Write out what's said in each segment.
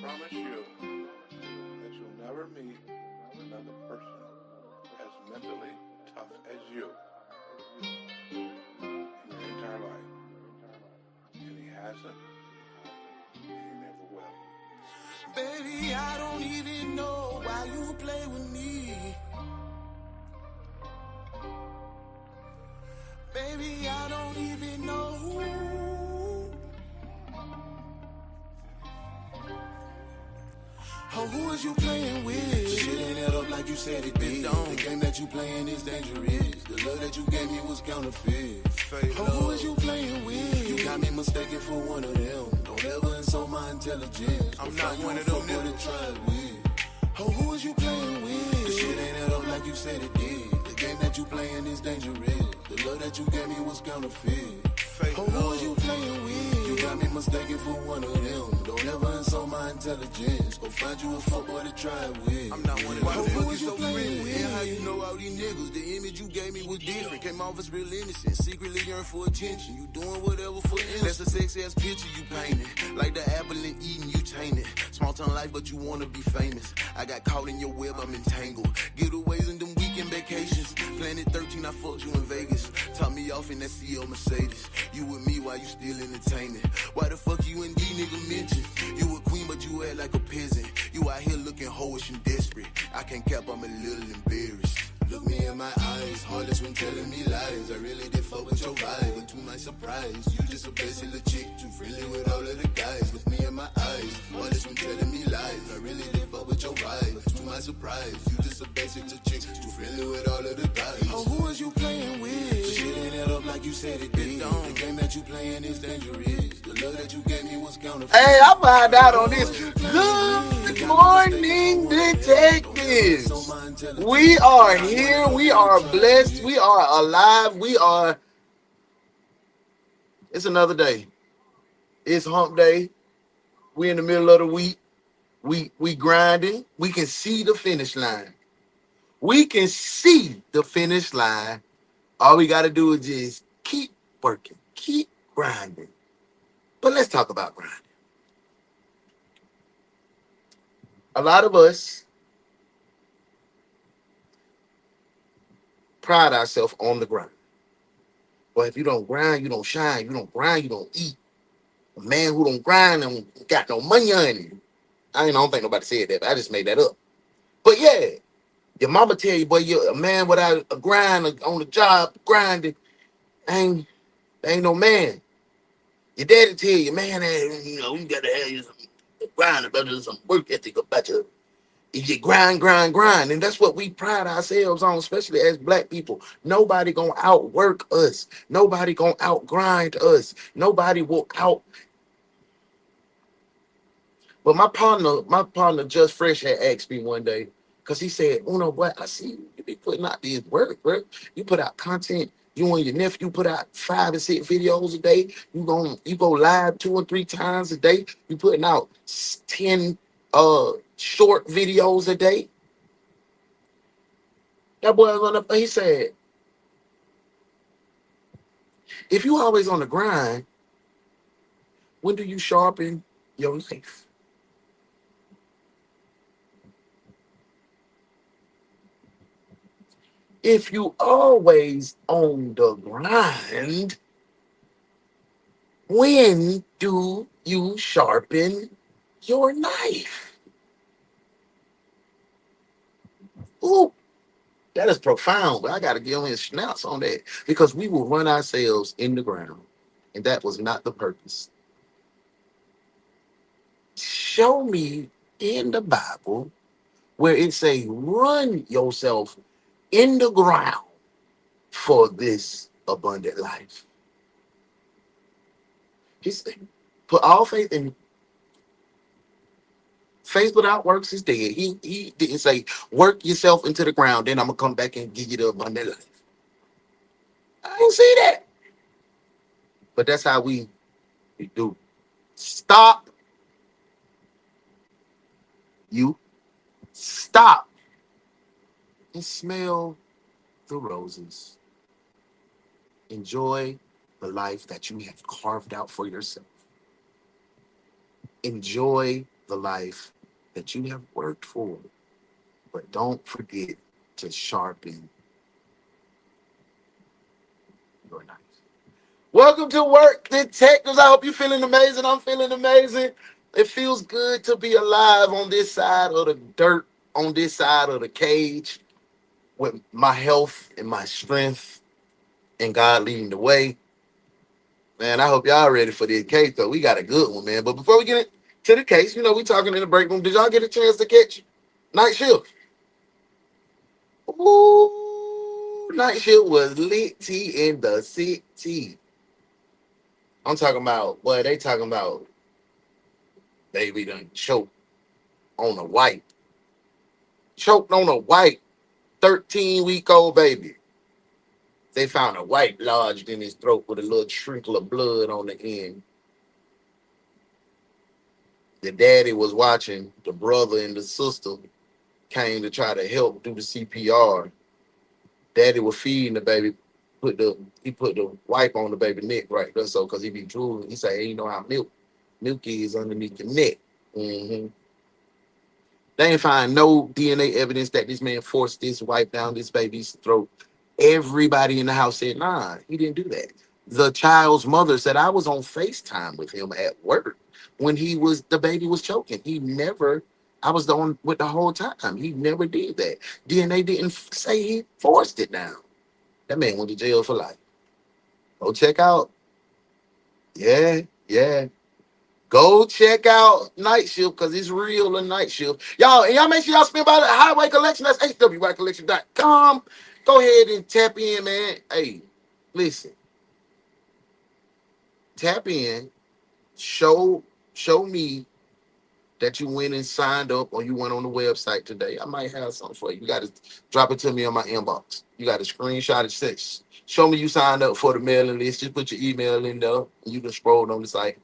Promise you that you'll never meet another person as mentally tough as you in your entire life. And he hasn't, and he never will. Baby, I don't even know why you play with me. Baby, I don't even know. Oh, who is you playing with? Shit ain't add up like you said it did. The game that you playing is dangerous. The love that you gave me was counterfeit. Oh, who is you playing with? You got me mistaken for one of them. Don't ever insult my intelligence. I'm not one of them niggas. Try with. Oh, who is you playing with? The shit ain't add up like you said it did. The game that you playing is dangerous. The love that you gave me was counterfeit. Oh, who is you playing with? You got me mistaken for one of them. Don't ever insult my intelligence. Go find you a fuckboy to try with. I'm not one of them. Why the fuck is so friendly? And how you know all these niggas? The image you gave me was different. Came off as real innocent. Secretly yearn for attention. You doing whatever for innocence. That's a sexy ass picture you painted. Like the apple and eating, you tainted. Small town life, but you wanna be famous. I got caught in your web, I'm entangled. Getaways and them weekend vacations. Planet 13, I fucked you in Vegas. Top me off in that CEO Mercedes. You with me while you still entertaining. Why the fuck you and D nigga mention? You a queen, but you act like a peasant. You out here looking hoish and desperate. I can't cap, I'm a little embarrassed. Look me in my eyes, heartless when telling me lies. I really did fuck with your vibe, but to my surprise, you just a basic little chick, too friendly with all of the guys. Look me in my eyes, heartless when telling me lies. I really did fuck with your vibe, but to my surprise, you just a basic little chick, too friendly with all of the guys. Oh, who is you playing with? Shit ain't add up like you said it did. The game that you playing is dangerous. The love that you gave me was counterfeit. Hey, I find out on this. Good morning, detectives. We are here. We are blessed. We are alive. It's another day. It's hump day. We in the middle of the week. We grinding. We can see the finish line. We can see the finish line. All we got to do is just keep working, keep grinding. But let's talk about grinding. A lot of us pride ourselves on the grind. But if you don't grind, you don't shine. You don't grind, you don't eat. A man who don't grind don't got no money on him. I don't think nobody said that, but I just made that up. But yeah, your mama tell you, boy, you're a man without a grind on the job, grinding, ain't no man. Your daddy tell you, man, you gotta have you some grind about some work ethic about you. If you grind, grind, grind. And that's what we pride ourselves on, especially as black people. Nobody gonna outwork us. Nobody gonna outgrind us. Nobody will out. But my partner Just Fresh had asked me one day, because he said, Uno, boy, I see you be putting out this work, bro. You put out content. You and your nephew put out 5 and 6 videos a day. You go live 2 or 3 times a day. You putting out 10 short videos a day. That boy was on the, he said, if you always on the grind, when do you sharpen your knife? If you always on the grind, when do you sharpen your knife? Ooh, that is profound, but I got to give him his schnauze on that because we will run ourselves in the ground, and that was not the purpose. Show me in the Bible where it say run yourself in the ground for this abundant life. He said, put all faith in faith without works is dead. He didn't say work yourself into the ground, then I'm gonna come back and give you the abundant life. I didn't see that. But that's how we do. Stop. You stop and smell the roses. Enjoy the life that you have carved out for yourself. Enjoy the life that you have worked for, but don't forget to sharpen your knife. Welcome to Work Detectives. I hope you're feeling amazing. I'm feeling amazing. It feels good to be alive on this side of the dirt, on this side of the cage, with my health and my strength and God leading the way. Man, I hope y'all ready for this case, though. We got a good one, man. But before we get into the case, we talking in the break room. Did y'all get a chance to catch Night Shift? Ooh, Night Shift was lit tea in the city. I'm talking about, boy, they talking about baby done choked on a white. Choked on a white 13-week-old baby. They found a white lodged in his throat with a little trickle of blood on the end. The daddy was watching. The brother and the sister came to try to help do the CPR. Daddy was feeding the baby. He put the wipe on the baby neck right there, so because he be drooling. He say, "Hey, you know how milk is underneath the neck." Mm-hmm. They ain't find no DNA evidence that this man forced this wipe down this baby's throat. Everybody in the house said, "Nah, he didn't do that." The child's mother said, "I was on FaceTime with him at work when the baby was choking. He never, I was the one with the whole time. He never did that. DNA didn't say he forced it down." That man went to jail for life. Go check out. Yeah, yeah. Go check out Night Shift because it's real in Night Shift. Y'all make sure y'all spend by the Highway Collection. That's hwycollection.com. Go ahead and tap in, man. Hey, listen. Tap in. Show me that you went and signed up or you went on the website today. I might have something for you. You got to drop it to me on my inbox. You got to screenshot it. Show me you signed up for the mailing list. Just put your email in there. And you can scroll on the site.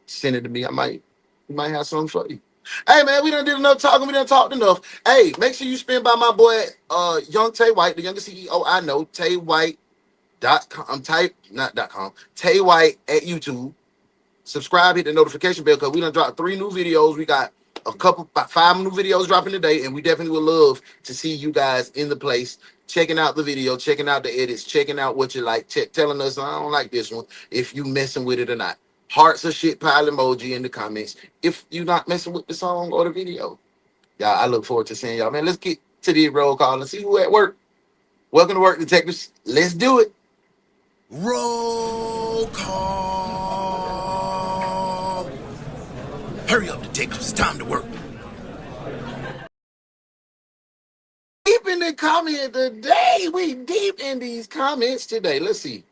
Send it to me. You might have something for you. Hey man, we done did enough talking. We done talked enough. Hey, make sure you spend by my boy Young Tay White, the youngest CEO I know, taywhite.com. Not .com. Tay White at YouTube. Subscribe, hit the notification bell because we done dropped 3 new videos. We got about 5 new videos dropping today, and we definitely would love to see you guys in the place, checking out the video, checking out the edits, checking out what you like, telling us, "I don't like this one," if you messing with it or not. Hearts or shit pile emoji in the comments if you not messing with the song or the video. Y'all, I look forward to seeing y'all. Man, let's get to the roll call and see who at work. Welcome to Work Detectives. Let's do it. Roll call. Hurry up, detectives. It's time to work. Deep in the comment today. We deep in these comments today. Let's see.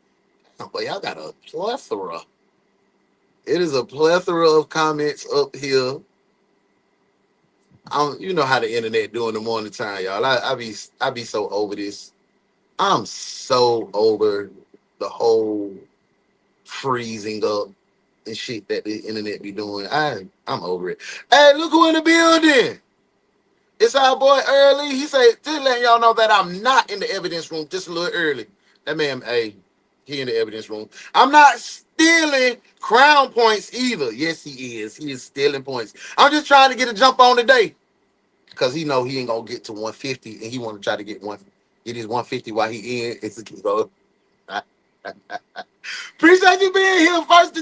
Oh, boy, y'all got a plethora. It is a plethora of comments up here. You know how the internet do in the morning time, y'all. I be so over this. I'm so over the whole freezing up and shit that the internet be doing. I'm over it. Hey, look who in the building. It's our boy Early. He said, just letting y'all know that I'm not in the evidence room just a little early. That man, hey, he in the evidence room. I'm not stealing crown points either. Yes, he is. He is stealing points. I'm just trying to get a jump on today because he know he ain't gonna get to 150 and he want to try to get his 150 while he in. Appreciate you being here. First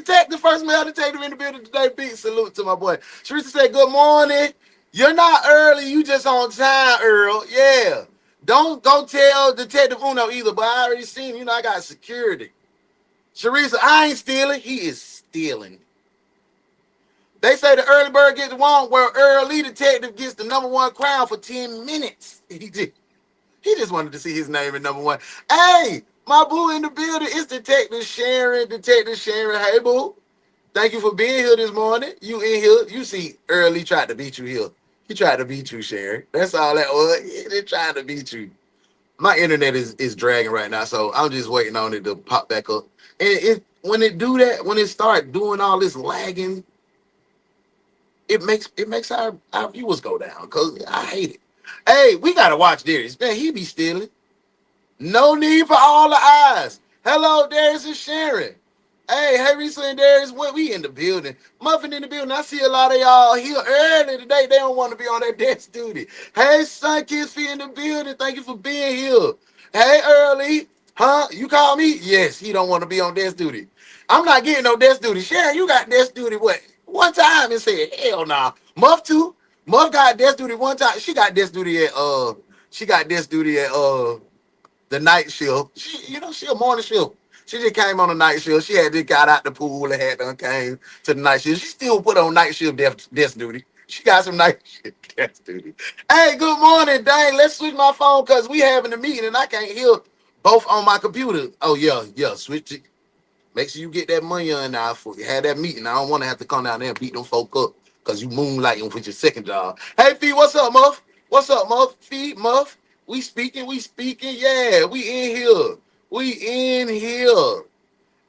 male detective in the building today. Big salute to my boy. Teresa said, "Good morning. You're not early. You just on time, Earl. Yeah. Don't go tell Detective Uno either, but I already seen, I got security." Teresa, I ain't stealing. He is stealing. They say the early bird gets one, where early detective gets the #1 crown for 10 minutes. He just wanted to see his name in #1. Hey, my boo in the building. It's Detective Sharon. Hey, boo. Thank you for being here this morning. You in here. You see, Early tried to beat you here. He tried to beat you, Sharon. That's all that was. He tried to beat you. My internet is dragging right now, so I'm just waiting on it to pop back up. And when it start doing all this lagging, it makes our viewers go down because I hate it. Hey, we gotta watch Darius. Man, he be stealing. No need for all the eyes. Hello, Darius and Sharon. Hey, Risa and Darius, what we in the building? Muffin in the building. I see a lot of y'all here early today. They don't want to be on that desk duty. Hey, Sun Kids in the building. Thank you for being here. Hey, Early. Huh? You call me? Yes, he don't want to be on desk duty. I'm not getting no desk duty. Sharon, you got desk duty what? One time and said, hell nah. Muff too. Muff got desk duty one time. She got desk duty at the night shift. She a morning shift. She just came on the night shift. She had just got out the pool and had done came to the night shift. She still put on night shift desk duty. She got some night shift desk duty. Hey, good morning, dang. Let's switch my phone because we having a meeting and I can't hear both on my computer. Oh yeah, switch it. Make sure you get that money on now for you had that meeting. I don't want to have to come down there and beat them folk up because you moonlighting with your second job. Hey, Fee, what's up, Muff? What's up, Muff? Fee, Muff. We speaking. Yeah, we in here. We in here.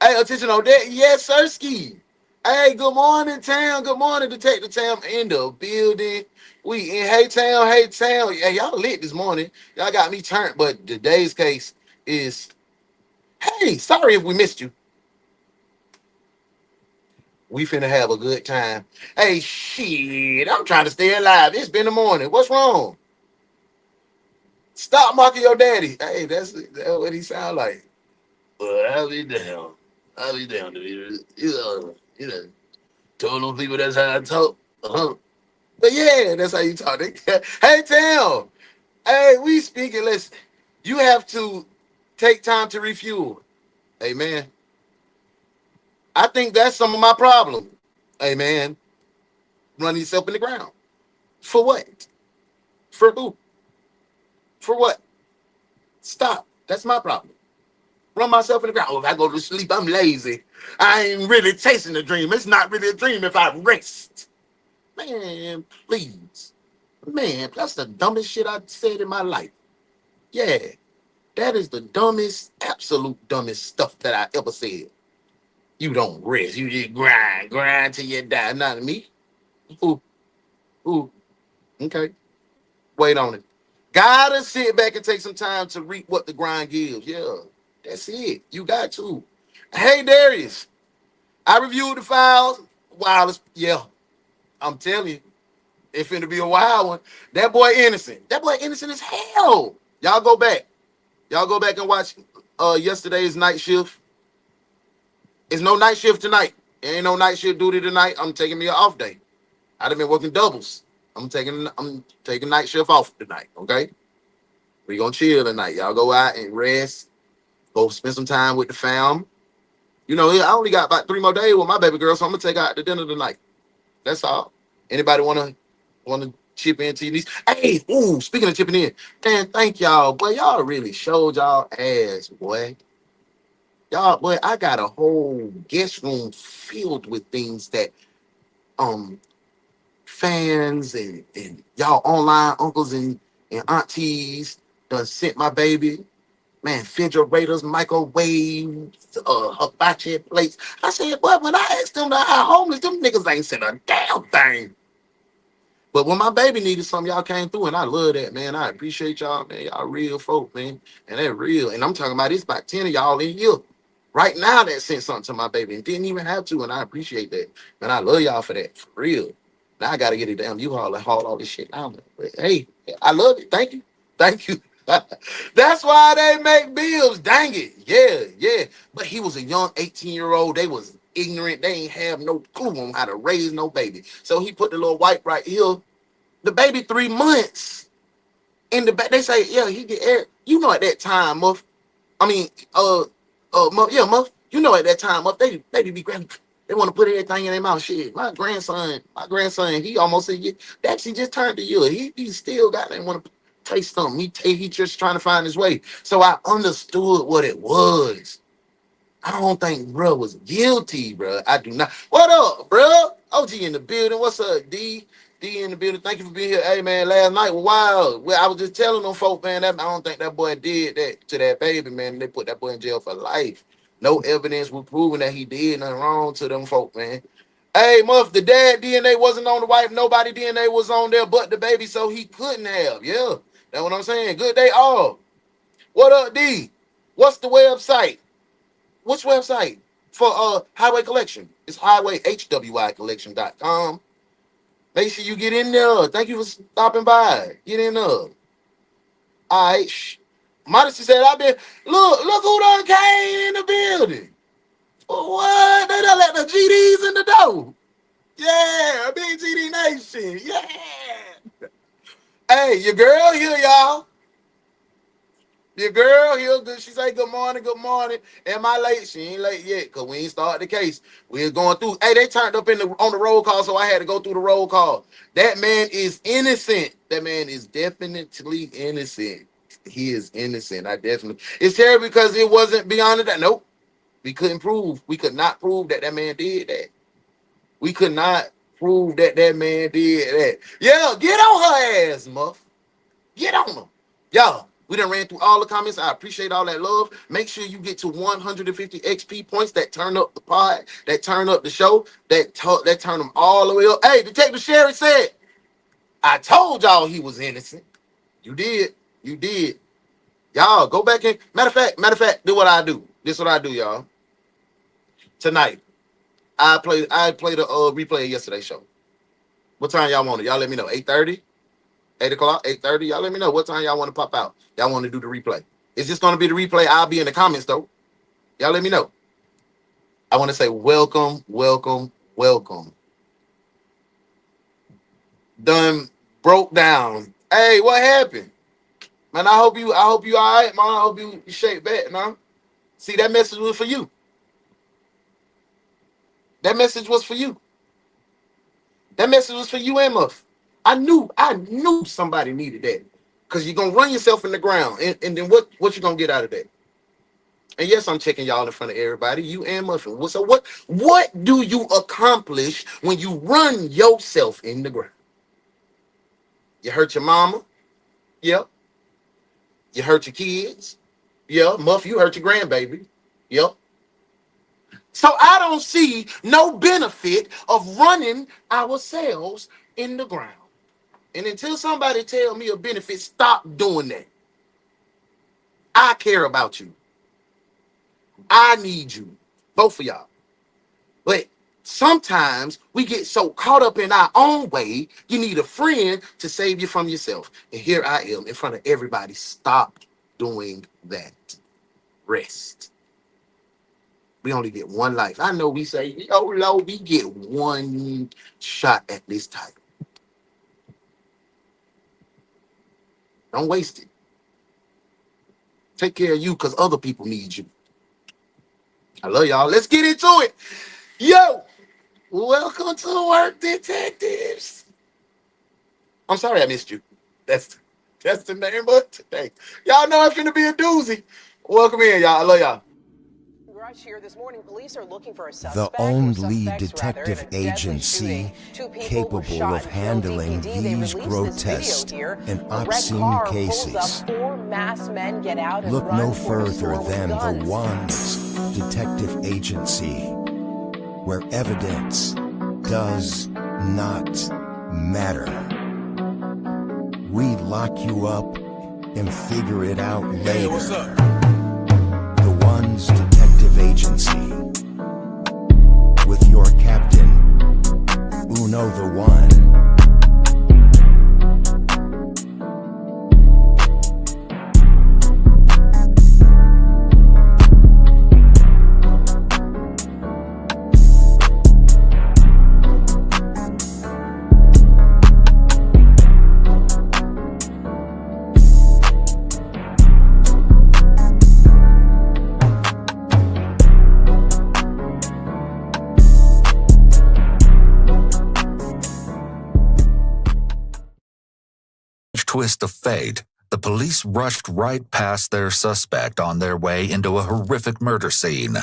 Hey, attention on that. Yes, Sirski. Hey, good morning, town. Good morning, Detective Tam in the building. We in Hey Town, Hey Town. Yeah, y'all lit this morning. Y'all got me turned, but today's case is, hey, sorry if we missed you. We finna have a good time. Hey, shit, I'm trying to stay alive. It's been the morning. What's wrong? Stop mocking your daddy. Hey, that's what he sound like. Well, I'll be down. I'll be down. You know, told them people that's how I talk. Uh-huh. But yeah, that's how you talk. Hey, Tam. Hey, we speaking. Listen, you have to take time to refuel. Hey, man. I think that's some of my problem. Hey, man. Run yourself in the ground. For what? For who? For what? Stop. That's my problem. Run myself in the ground. Oh, if I go to sleep, I'm lazy. I ain't really chasing a dream. It's not really a dream if I rest. Man, please. Man, that's the dumbest shit I've said in my life. Yeah, that is the dumbest, absolute dumbest stuff that I ever said. You don't rest. You just grind till you die. Not me. Ooh, ooh. Okay. Wait on it. Gotta sit back and take some time to reap what the grind gives. Yeah, that's it. You got to. Hey, Darius, I reviewed the files. Wow, yeah, I'm telling you, it's finna be a wild one. That boy innocent. That boy innocent as hell. Y'all go back. Y'all go back and watch yesterday's night shift. It's no night shift tonight. There ain't no night shift duty tonight. I'm taking me an off day. I'd have been working doubles. I'm taking night shift off tonight. Okay. We gonna chill tonight. Y'all go out and rest. Go spend some time with the fam. I only got about 3 more days with my baby girl, so I'm gonna take her out to dinner tonight. That's all. Anybody wanna chip into these? Hey, ooh, speaking of chipping in, man, thank y'all. Boy, y'all really showed y'all ass, boy. Y'all, boy, I got a whole guest room filled with things that um fans and y'all online uncles and aunties done sent my baby. Man, refrigerators, microwaves, hibachi plates. I said, but when I asked them how homeless, them niggas ain't sent a damn thing. But when my baby needed something, y'all came through, and I love that, man. I appreciate y'all, man. Y'all real folk, man. And they're real. And I'm talking about it's about 10 of y'all in here right now that sent something to my baby and didn't even have to. And I appreciate that. And I love y'all for that. For real. Now I gotta get it down. You haul all this shit down. But hey, I love it. Thank you. Thank you. That's why they make bills. Dang it. Yeah. But he was a young 18-year-old. They was ignorant. They ain't have no clue on how to raise no baby. So he put the little wipe right here. The baby 3 months in the back. They say, yeah, he get air. At that time, Muff. I mean, Muff, yeah, Muff. At that time, Muff, they be grabbing. They want to put everything in their mouth. Shit, my grandson, he almost a year. Actually just turned a year. He still got. They want to taste something. He just trying to find his way. So I understood what it was. I don't think bro was guilty, bro. I do not. What up, bro? OG in the building. What's up, D? D in the building. Thank you for being here. Hey, man, last night was wild. Well, I was just telling them folk, man, I don't think that boy did that to that baby, man. They put that boy in jail for life. No evidence was proving that he did nothing wrong to them folk, man. Hey, Muff, the dad DNA wasn't on the wife. Nobody DNA was on there but the baby, so he couldn't have. Yeah, that's what I'm saying. Good day all. What up, D? What's the website? Which website? for Highway Collection. It's highwayhwycollection.com. Make sure you get in there. Thank you for stopping by. Get in there. All right. Modesty said, I've been, look who done came in the building. What? They done let the GDs in the door. Yeah, big GD Nation. Yeah. Hey, your girl here, y'all. Your girl here, she say good morning, good morning. Am I late? She ain't late yet, because we ain't started the case. We're going through. Hey, they turned up on the roll call, so I had to go through the roll call. That man is innocent. That man is definitely innocent. He is innocent. I definitely. It's terrible because it wasn't beyond that. Nope. We couldn't prove. We could not prove that man did that. We could not prove that man did that. Yeah, get on her ass, muff. Get on them. Y'all, we done ran through all the comments. I appreciate all that love. Make sure you get to 150 XP points that turn up the pod, that turn up the show, that turn them all the way up. Hey, Detective Sherry said, I told y'all he was innocent. You did. You did. Y'all, go back in. Matter of fact, do what I do. This is what I do, y'all. Tonight, I played the replay of yesterday's show. What time y'all want it? Y'all let me know. 8:30? 8 o'clock, 8:30. Y'all let me know what time y'all want to pop out. Y'all want to do the replay. Is this going to be the replay? I'll be in the comments, though. Y'all let me know. I want to say welcome, welcome, welcome. Done broke down. Hey, what happened? Man, I hope you all right, man. I hope you shake back, man. See, that message was for you. That message was for you. That message was for you and Muff. I knew somebody needed that. Because you're going to run yourself in the ground. And then what you going to get out of that? And yes, I'm checking y'all in front of everybody. You and Muffin. So what do you accomplish when you run yourself in the ground? You hurt your mama? Yep. You hurt your kids? Yeah. Muff, you hurt your grandbaby? Yep. So I don't see no benefit of running ourselves in the ground. And until somebody tell me a benefit, stop doing that. I care about you. I need you. Both of y'all. But sometimes we get so caught up in our own way, you need a friend to save you from yourself. And here I am in front of everybody. Stop doing that. Rest. We only get one life. I know we say, oh, Lord, we get one shot at this title. Don't waste it. Take care of you because other people need you. I love y'all. Let's get into it. Yo, welcome to Work Detectives. I'm sorry I missed you. That's the name of today. Y'all know it's finna be a doozy. Welcome in, y'all. I love y'all. Here this morning, police are looking for a The only detective agency capable of handling these grotesque and obscene cases. Look no further than the Ones Detective Agency, where evidence does not matter. We lock you up and figure it out later. Hey, what's up? The Ones Detective Agency, with your captain, Uno the One. Twist of fate, the police rushed right past their suspect on their way into a horrific murder scene.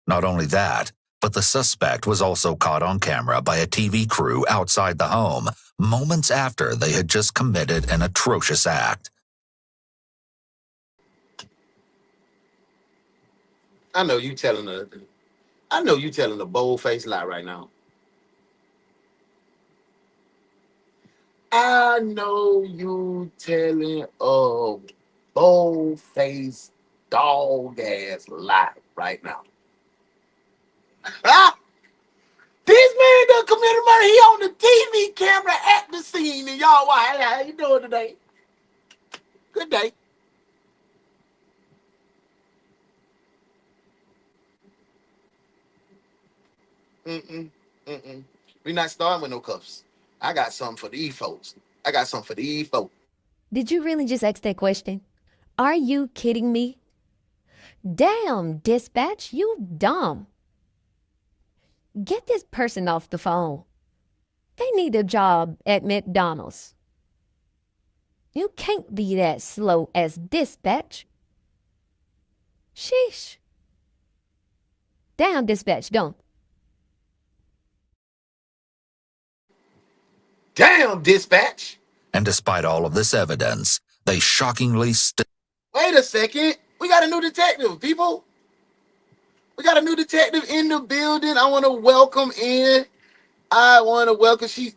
Not only that, but the suspect was also caught on camera by a TV crew outside the home moments after they had just committed an atrocious act. I know you telling a bold-faced lie right now. I know you telling a bold-faced, dog-ass lie right now. Ah, this man done committed murder. He on the TV camera at the scene, and y'all, why? Hey, how you doing today? Good day. Mm-mm, mm-mm. We not starting with no cuffs. I got something for these folks. I got something for these folks. Did you really just ask that question? Are you kidding me? Damn, dispatch, you dumb. Get this person off the phone. They need a job at McDonald's. You can't be that slow as dispatch. Sheesh. Damn, dispatch, don't. Damn, dispatch. And despite all of this evidence, they shockingly Wait a second. We got a new detective, people. We got a new detective in the building. I want to welcome in. I want to welcome. She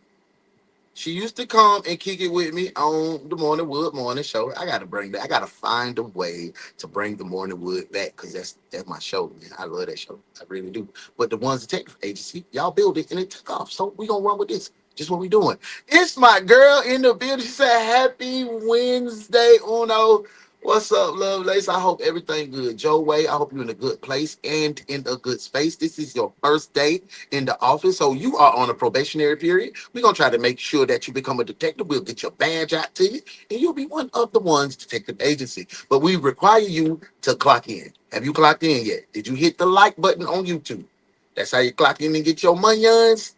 used to come and kick it with me on the Morning Wood morning show. I gotta bring that. I gotta find a way to bring the Morning Wood back because that's my show, man. I love that show. I really do. But the Ones Detective Agency, y'all built it and it took off. So we gonna run with this. Just what we doing. It's my girl in the building. She said, "Happy Wednesday, Uno." What's up, Lovelace? I hope everything good. Joe Way, I hope you're in a good place and in a good space. This is your first day in the office, so you are on a probationary period. We're going to try to make sure that you become a detective. We'll get your badge out to you, and you'll be one of the ones to take the agency. But we require you to clock in. Have you clocked in yet? Did you hit the like button on YouTube? That's how you clock in and get your money-ons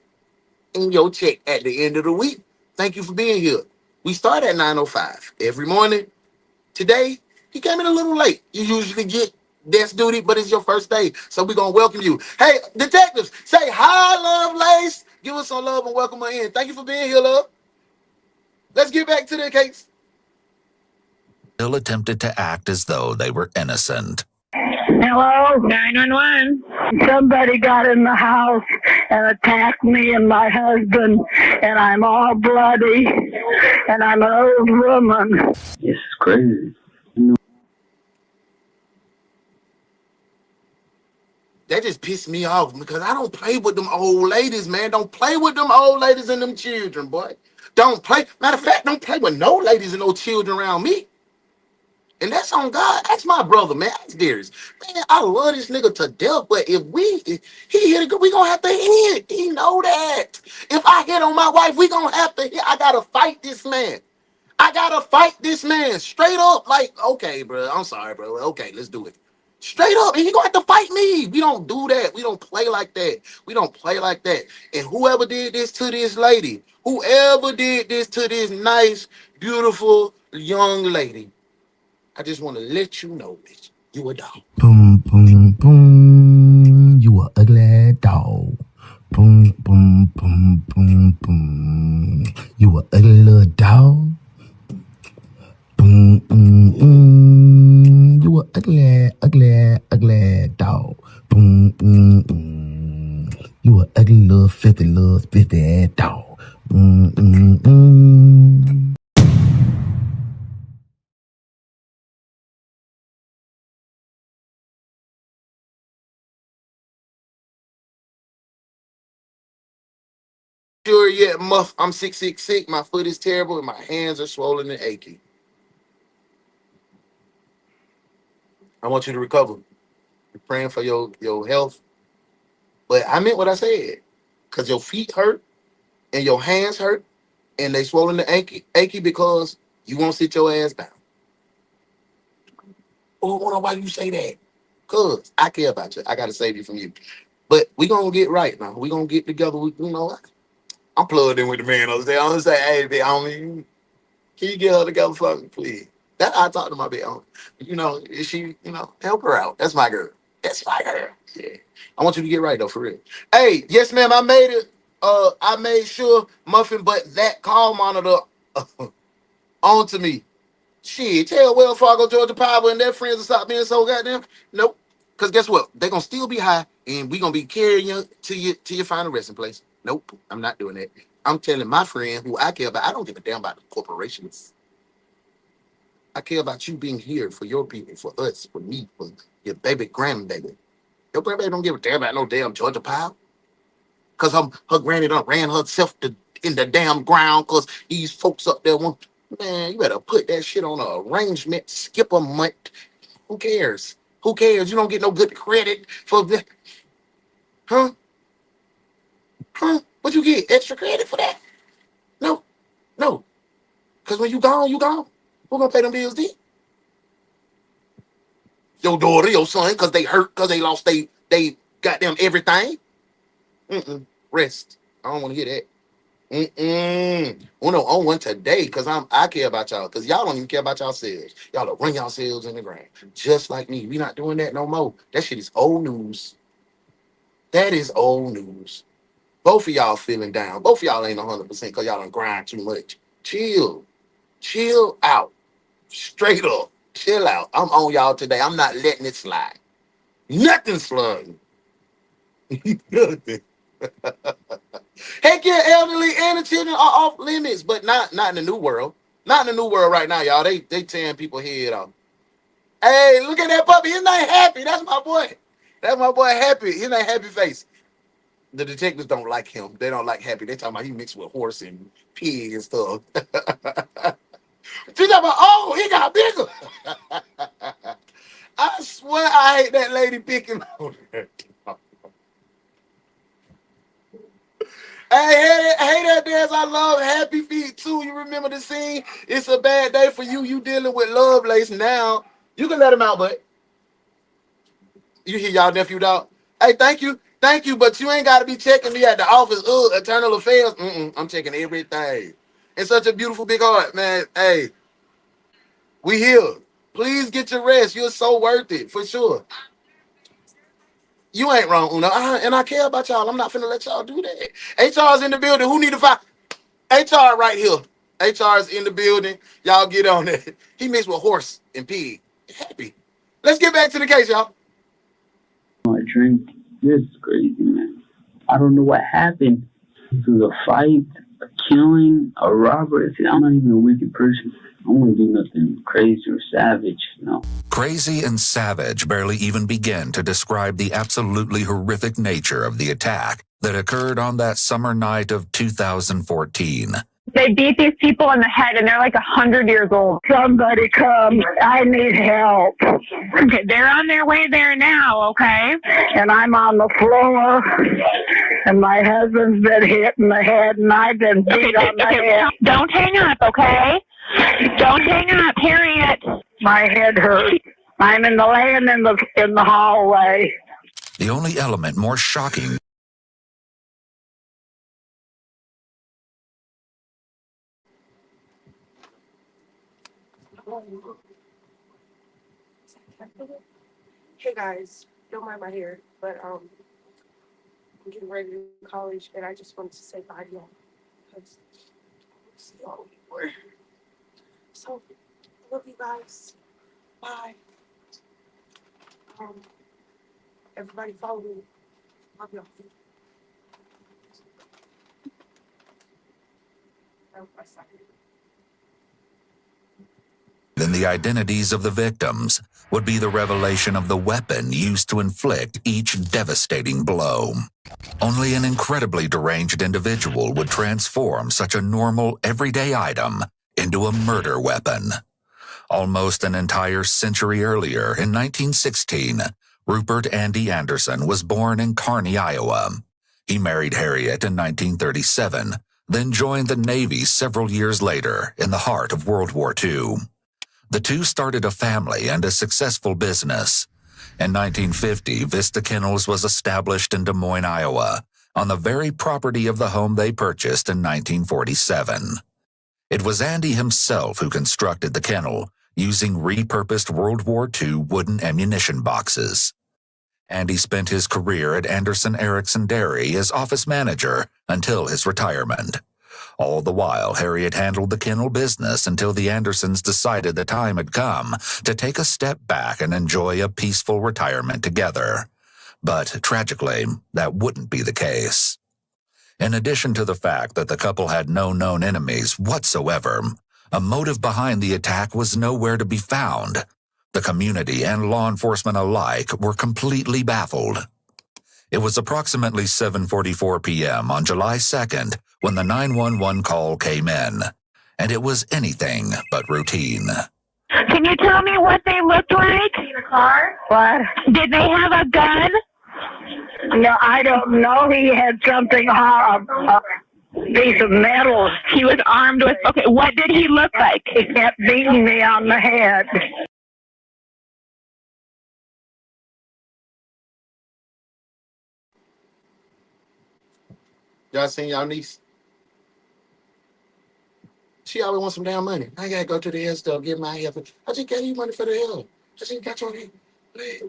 and your check at the end of the week. Thank you for being here. We start at 9:05 every morning. Today, you came in a little late. You usually get desk duty, but it's your first day, so we're going to welcome you. Hey, detectives, say hi, Lovelace. Give us some love and welcome her in. Thank you for being here, love. Let's get back to the case. still attempted to act as though they were innocent. Hello, 911. Somebody got in the house and attacked me and my husband, and I'm all bloody, and I'm an old woman. It's crazy. That just pissed me off because I don't play with them old ladies, man. Don't play with them old ladies and them children, boy. Don't play. Matter of fact, don't play with no ladies and no children around me. And that's on God. That's my brother, man. That's Darius. Man, I love this nigga to death, but if he hit it, we gonna have to hit. He know that. If I hit on my wife, we gonna have to hit. I gotta fight this man. I gotta fight this man straight up. Like, okay, bro. I'm sorry, bro. Okay, let's do it. Straight up. And he gonna have to fight me. We don't do that. We don't play like that. We don't play like that. And whoever did this to this lady, whoever did this to this nice, beautiful young lady, I just want to let you know, bitch, you a dog. Boom, boom, boom. You a ugly dog. Boom, boom, boom, boom, boom. You a ugly little dog. Boom, boom, boom. You a ugly, ugly, ugly dog. Boom, boom, boom. You a ugly little filthy ass dog. Boom, boom, boom. Sure yet, muff. I'm 666. My foot is terrible and my hands are swollen and achy. I want you to recover. We're praying for your health. But I meant what I said. Because your feet hurt and your hands hurt and they swollen and achy because you won't sit your ass down. Oh, I wonder why you say that. Because I care about you. I got to save you from you. But we going to get right now. We going to get together. I'm plugged in with the man upstairs. I'm going to say, hey, big homie, can you get her together for me, please? That's how I talk to my big homie. Is she, help her out. That's my girl. That's my girl. Yeah. I want you to get right, though, for real. Hey, yes, ma'am, I made it. I made sure, Muffin, but that call monitor on to me. Shit, tell Wells Fargo, Georgia Power, and their friends to stop being so goddamn. Nope. Because guess what? They're going to still be high, and we're going to be carrying you to your final resting place. Nope, I'm not doing that. I'm telling my friend who I care about, I don't give a damn about the corporations. I care about you being here for your people, for us, for me, for your baby grandbaby. Your grandbaby don't give a damn about no damn Georgia Power. Cause her granny done ran herself in the damn ground cause these folks up there want, man, you better put that shit on a arrangement, skip a month. Who cares? Who cares? You don't get no good credit for that. Huh? Huh? What you get? Extra credit for that? No. No. Cause when you gone, you gone. Who gonna pay them bills then? Your daughter, your son, cause they hurt, cause they lost they goddamn everything. Rest. I don't want to hear that. Uno on one today, cause I care about y'all, cause y'all don't even care about yourselves. Y'all will run yourselves in the ground, just like me. We not doing that no more. That shit is old news. That is old news. Both of y'all feeling down. Both of y'all ain't 100% cause y'all don't grind too much. Chill out, straight up. Chill out. I'm on y'all today. I'm not letting it slide. Nothing sliding. Nothing. Heck yeah, elderly and the children are off limits, but not in the new world. Not in the new world right now, y'all. They tearing people head off. Hey, look at that puppy. His name Happy. That's my boy. That's my boy Happy. His name Happy Face. The detectives don't like him. They don't like Happy. They talking about he mixed with horse and pig and stuff. She talking about, oh, he got bigger. I swear I hate that lady picking on her. Hey, that dance. I love Happy Feet too. You remember the scene? It's a bad day for you. You dealing with Lovelace now. You can let him out, but you hear y'all nephew dog. Hey, thank you, but you ain't got to be checking me at the office. Internal affairs. I'm checking everything. It's such a beautiful big heart, man. Hey, we here. Please get your rest. You're so worth it for sure. You ain't wrong, Uno. And I care about y'all. I'm not finna let y'all do that. HR's in the building. Who need to find? HR right here. HR is in the building. Y'all get on it. He mixed with horse and pig. Happy. Let's get back to the case, y'all. I drink. This is crazy, man. I don't know what happened. This was a fight, a killing, a robbery. See, I'm not even a wicked person. I don't want to do nothing crazy or savage, you know. Crazy and savage barely even begin to describe the absolutely horrific nature of the attack that occurred on that summer night of 2014. They beat these people in the head, and they're like 100 years old. Somebody come. I need help. Okay, they're on their way there now, okay? And I'm on the floor, and my husband's been hit in the head, and I've been beat on the head. Don't hang up, okay? Don't hang up, Harriet. My head hurts. I'm laying in the hallway. The only element more shocking Hey guys, don't mind my hair, but I'm getting ready to go to college, and I just wanted to say bye to y'all because I'll see y'all anymore. So, I love you guys. Bye. Everybody follow me. Love y'all. in the identities of the victims would be the revelation of the weapon used to inflict each devastating blow. Only an incredibly deranged individual would transform such a normal, everyday item into a murder weapon. Almost an entire century earlier, in 1916, Rupert Andy Anderson was born in Kearney, Iowa. He married Harriet in 1937, then joined the Navy several years later in the heart of World War II. The two started a family and a successful business. In 1950, Vista Kennels was established in Des Moines, Iowa, on the very property of the home they purchased in 1947. It was Andy himself who constructed the kennel, using repurposed World War II wooden ammunition boxes. Andy spent his career at Anderson Erickson Dairy as office manager until his retirement. All the while, Harriet handled the kennel business until the Andersons decided the time had come to take a step back and enjoy a peaceful retirement together. But tragically, that wouldn't be the case. In addition to the fact that the couple had no known enemies whatsoever, a motive behind the attack was nowhere to be found. The community and law enforcement alike were completely baffled. It was approximately 7:44 p.m. on July 2nd when the 911 call came in, and it was anything but routine. Can you tell me what they looked like? In a car? What? Did they have a gun? No, I don't know. He had something hard. Piece of metal. He was armed with. Okay, what did he look like? He kept beating me on the head. Y'all seen y'all niece? She always wants some damn money. I gotta go to the hair store, get my hair. I just gave you money for the hair. I just got your hair. Like,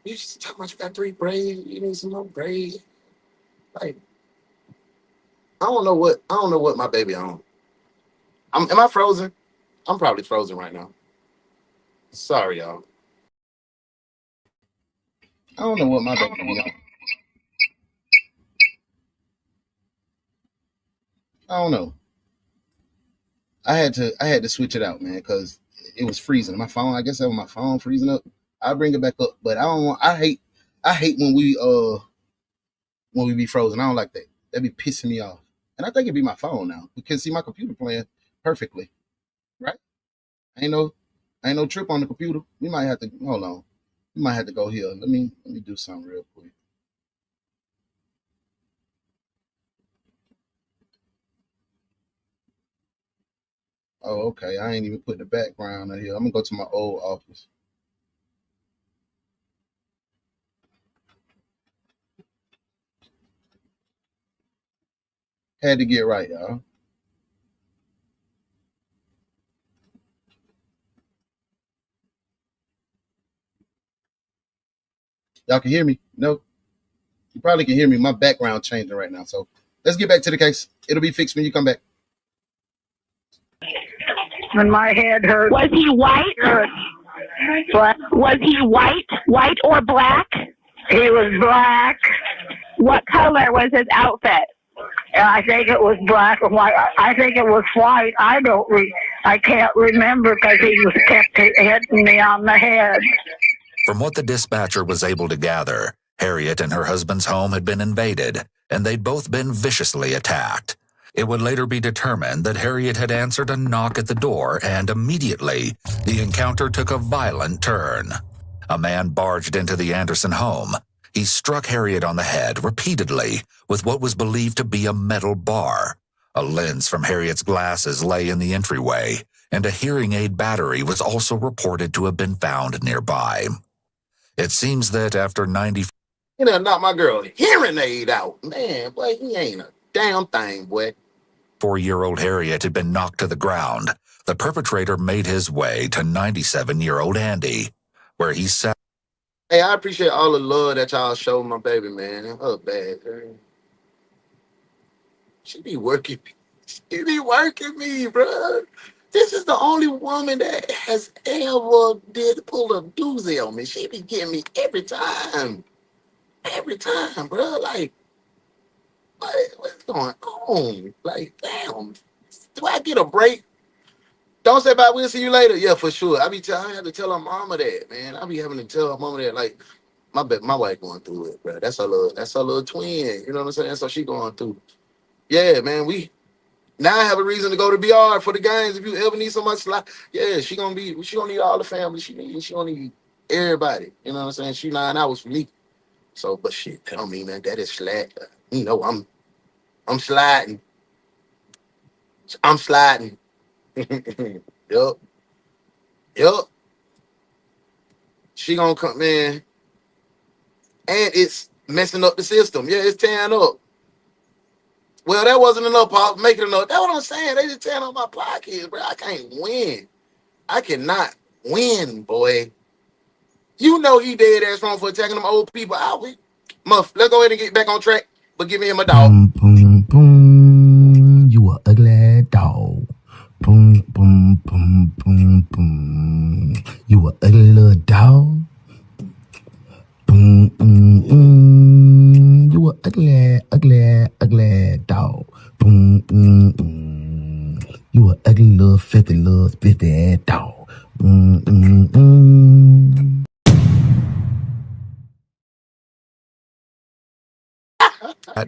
you just talking about you got 3 braids. You need some more braids. Like, I don't know what my baby on. Am I frozen? I'm probably frozen right now. Sorry, y'all. I don't know what my baby on. I don't know. I had to switch it out, man, because it was freezing. My phone, I guess that was my phone freezing up. I'll bring it back up, but I hate when we be frozen. I don't like that. That'd be pissing me off. And I think it'd be my phone now. You can see my computer playing perfectly. Right? Ain't no trip on the computer. We might have to hold on. We might have to go here. Let me do something real quick. Oh, okay. I ain't even put the background on here. I'm gonna go to my old office. Had to get right, y'all. Y'all can hear me? No? You probably can hear me. My background changing right now. So let's get back to the case. It'll be fixed when you come back. When my head hurt. Was he white? What? Was he white? White or black? He was black. What color was his outfit? I think it was black or white. I think it was white. I can't remember because he was kept hitting me on the head. From what the dispatcher was able to gather, Harriet and her husband's home had been invaded, and they'd both been viciously attacked. It would later be determined that Harriet had answered a knock at the door, and immediately, the encounter took a violent turn. A man barged into the Anderson home. He struck Harriet on the head repeatedly with what was believed to be a metal bar. A lens from Harriet's glasses lay in the entryway, and a hearing aid battery was also reported to have been found nearby. It seems that after 90... You know, knock my girl hearing aid out. Man, boy, he ain't a damn thing, boy. 4-year-old Harriet had been knocked to the ground. The perpetrator made his way to 97-year-old Andy, where he sat. Hey, I appreciate all the love that y'all show my baby, man. Her bad, girl. She be working me, bro. This is the only woman that has ever did pull a doozy on me. She be getting me every time. Every time, bro. Like, what's going on? Like, damn. Do I get a break? Don't say bye, we'll see you later. Yeah, for sure. I have to tell her mama that, man. I be having to tell her mama that, like, my wife going through it, bro. That's her little twin. You know what I'm saying? So she going through. Yeah, man, now I have a reason to go to BR for the games. If you ever need so much, yeah, she gonna need all the family. She gonna need everybody. You know what I'm saying? She 9 hours for me. So, but shit, tell me, man, that is slack. You know, I'm sliding. I'm sliding. Yup. She gonna come, man. And it's messing up the system. Yeah, it's tearing up. Well, that wasn't enough, Pop. Make it enough. That's what I'm saying. They just tearing up my pockets, bro. I can't win. I cannot win, boy. You know he dead ass wrong for attacking them old people. Muff, let's go ahead and get back on track. But give me him a dog. Boom, boom, boom. You a ugly dog. Boom, boom, boom, boom, boom. You a ugly little dog. Boom, boom, boom. You a ugly, ugly, ugly dog. Boom, boom, boom. You a ugly little, filthy ass dog. Boom, boom, boom.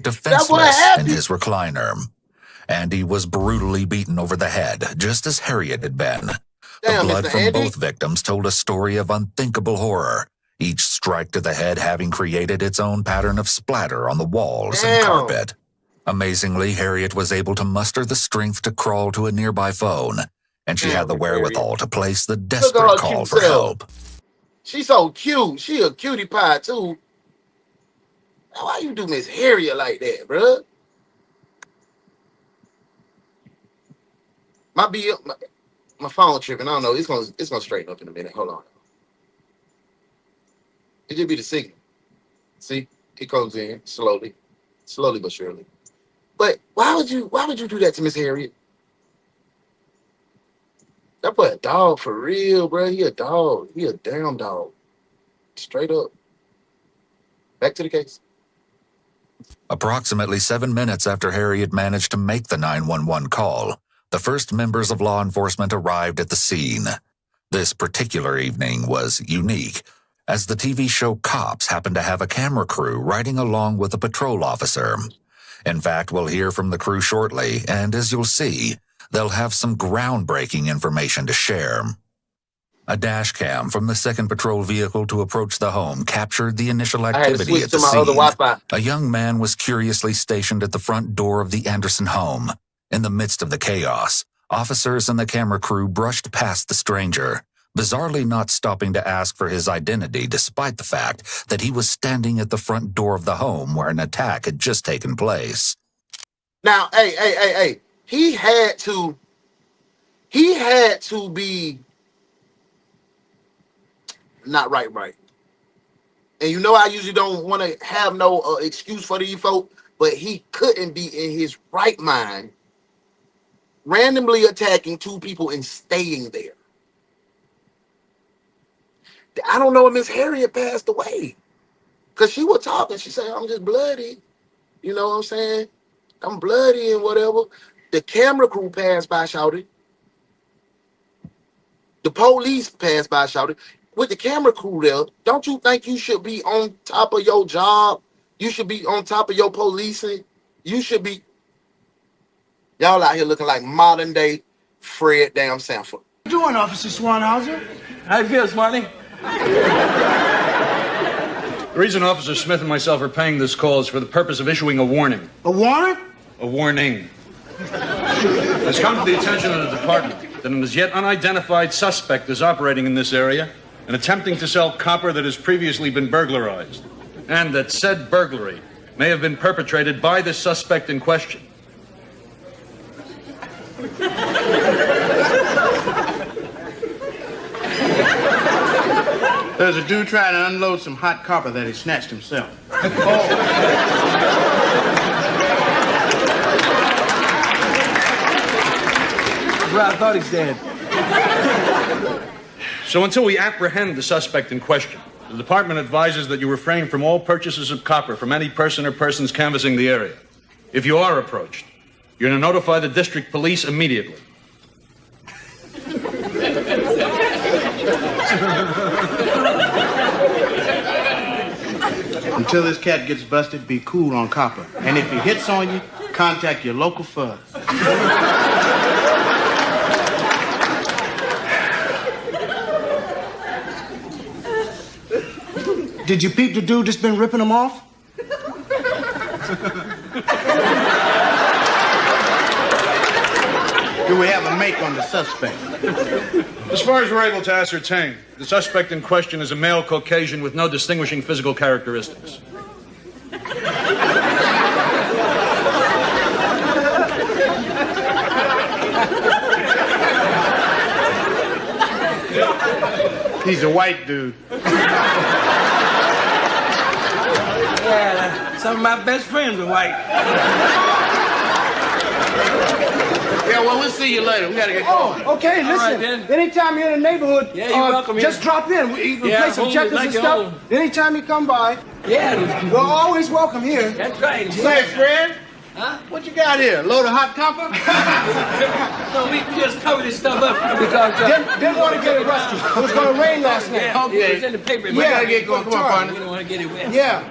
defenseless in his recliner. Andy was brutally beaten over the head, just as Harriet had been. The blood from both victims told a story of unthinkable horror, each strike to the head having created its own pattern of splatter on the walls and carpet. Amazingly, Harriet was able to muster the strength to crawl to a nearby phone, and she had the wherewithal to place the desperate call for help. She's so cute. She a cutie pie, too. Why you do Miss Harriet like that, bruh? My phone tripping. I don't know. It's gonna straighten up in a minute. Hold on. It just be the signal. See, it comes in slowly but surely. But why would you do that to Miss Harriet? That boy a dog for real, bro. He a dog. He a damn dog. Straight up. Back to the case. Approximately 7 minutes after Harriet managed to make the 911 call, the first members of law enforcement arrived at the scene. This particular evening was unique, as the TV show Cops happened to have a camera crew riding along with a patrol officer. In fact, we'll hear from the crew shortly, and as you'll see, they'll have some groundbreaking information to share. A dash cam from the second patrol vehicle to approach the home captured the initial activity at the scene. A young man was curiously stationed at the front door of the Anderson home. In the midst of the chaos, officers and the camera crew brushed past the stranger, bizarrely not stopping to ask for his identity despite the fact that he was standing at the front door of the home where an attack had just taken place. Now, hey. He had to be not right. And you know I usually don't want to have no excuse for these folk, but he couldn't be in his right mind randomly attacking two people and staying there. I don't know if Miss Harriet passed away, because she was talking. She said, I'm just bloody. You know what I'm saying? I'm bloody and whatever. The camera crew passed by, shouted. The police passed by, shouted. With the camera crew there, don't you think you should be on top of your job? You should be on top of your policing. You should be. Y'all out here looking like modern day Fred damn Sanford. What you doing, Officer Swanhauser? How you feel, Swanee? The reason Officer Smith and myself are paying this call is for the purpose of issuing a warning. A warrant? A warning. It has come to the attention of the department that an as yet unidentified suspect is operating in this area and attempting to sell copper that has previously been burglarized, and that said burglary may have been perpetrated by the suspect in question. There's a dude trying to unload some hot copper that he snatched himself. Well, I thought he's dead. So until we apprehend the suspect in question, the department advises that you refrain from all purchases of copper from any person or persons canvassing the area. If you are approached, you're to notify the district police immediately. Until this cat gets busted, be cool on copper. And if he hits on you, contact your local fuzz. Did you peep the dude that's been ripping them off? Do we have a make on the suspect? As far as we're able to ascertain, the suspect in question is a male Caucasian with no distinguishing physical characteristics. He's a white dude. Yeah, some of my best friends are white. Yeah, well, we'll see you later. We gotta get going. Oh, okay, listen. Right, anytime you're in the neighborhood, yeah, you're welcome just drop in. We play some checkers and stuff. Anytime you come by, we're always welcome here. That's right. Say, Fred. Huh? What you got here? A load of hot copper? No, we just covered this stuff up because... Didn't want to get it rusty. It was going to rain last night. Yeah, okay. It was in the paper. We got to get going. Come on, partner. We don't want to get it wet. Yeah.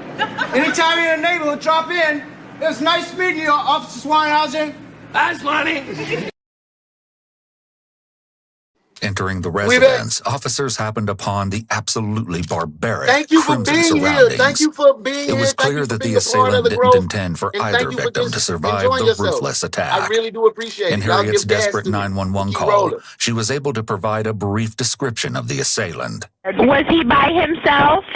Anytime you're in the neighborhood, drop in. It's nice meeting you, Officer Swanhausen. That's funny. Entering the residence, officers happened upon the absolutely barbaric, Thank you for crimson being here. surroundings. Thank you for being It here. was Thank clear you for that the being a part of assailant the didn't growth. intend for And either thank you for victim to just survive enjoying the yourself. ruthless I attack. really do appreciate In it. Y'all Harriet's give gas desperate to me. 911 Keep call, rolling. she was able to provide a brief description of the assailant. Was he by himself?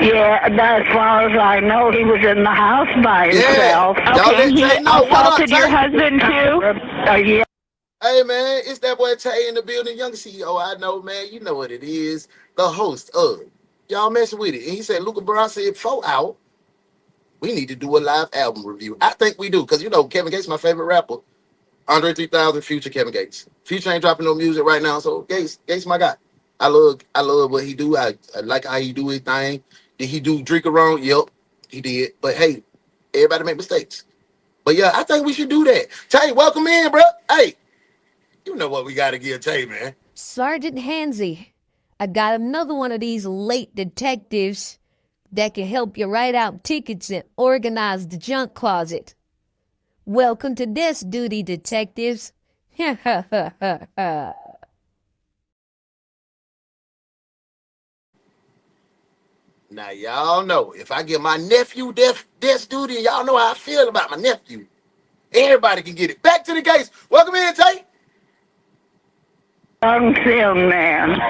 Yeah, as far as I know, he was in the house by himself. Y'all Okay, let he Tay know. What up, assaulted your Tay? husband too? Yeah. Hey, man, it's that boy Tay in the building. Young CEO, I know, man. You know what it is. The host of Y'all Messing With It. And he said, Luca Brown said, 4 out. We need to do a live album review. I think we do, because, you know, Kevin Gates is my favorite rapper. Andre 3000, Future, Kevin Gates. Future ain't dropping no music right now, so Gates my guy. I love what he do. I like how he do his thing. Did he do Drink Around? Yep, he did. But hey, everybody make mistakes. But yeah, I think we should do that. Tay, welcome in, bro. Hey, you know what we got to give Tay, man. Sergeant Hansy, I got another one of these late detectives that can help you write out tickets and organize the junk closet. Welcome to desk duty, detectives. Now, y'all know, if I get my nephew desk duty, y'all know how I feel about my nephew. Everybody can get it. Back to the case. Welcome in, Tay. Young thin man,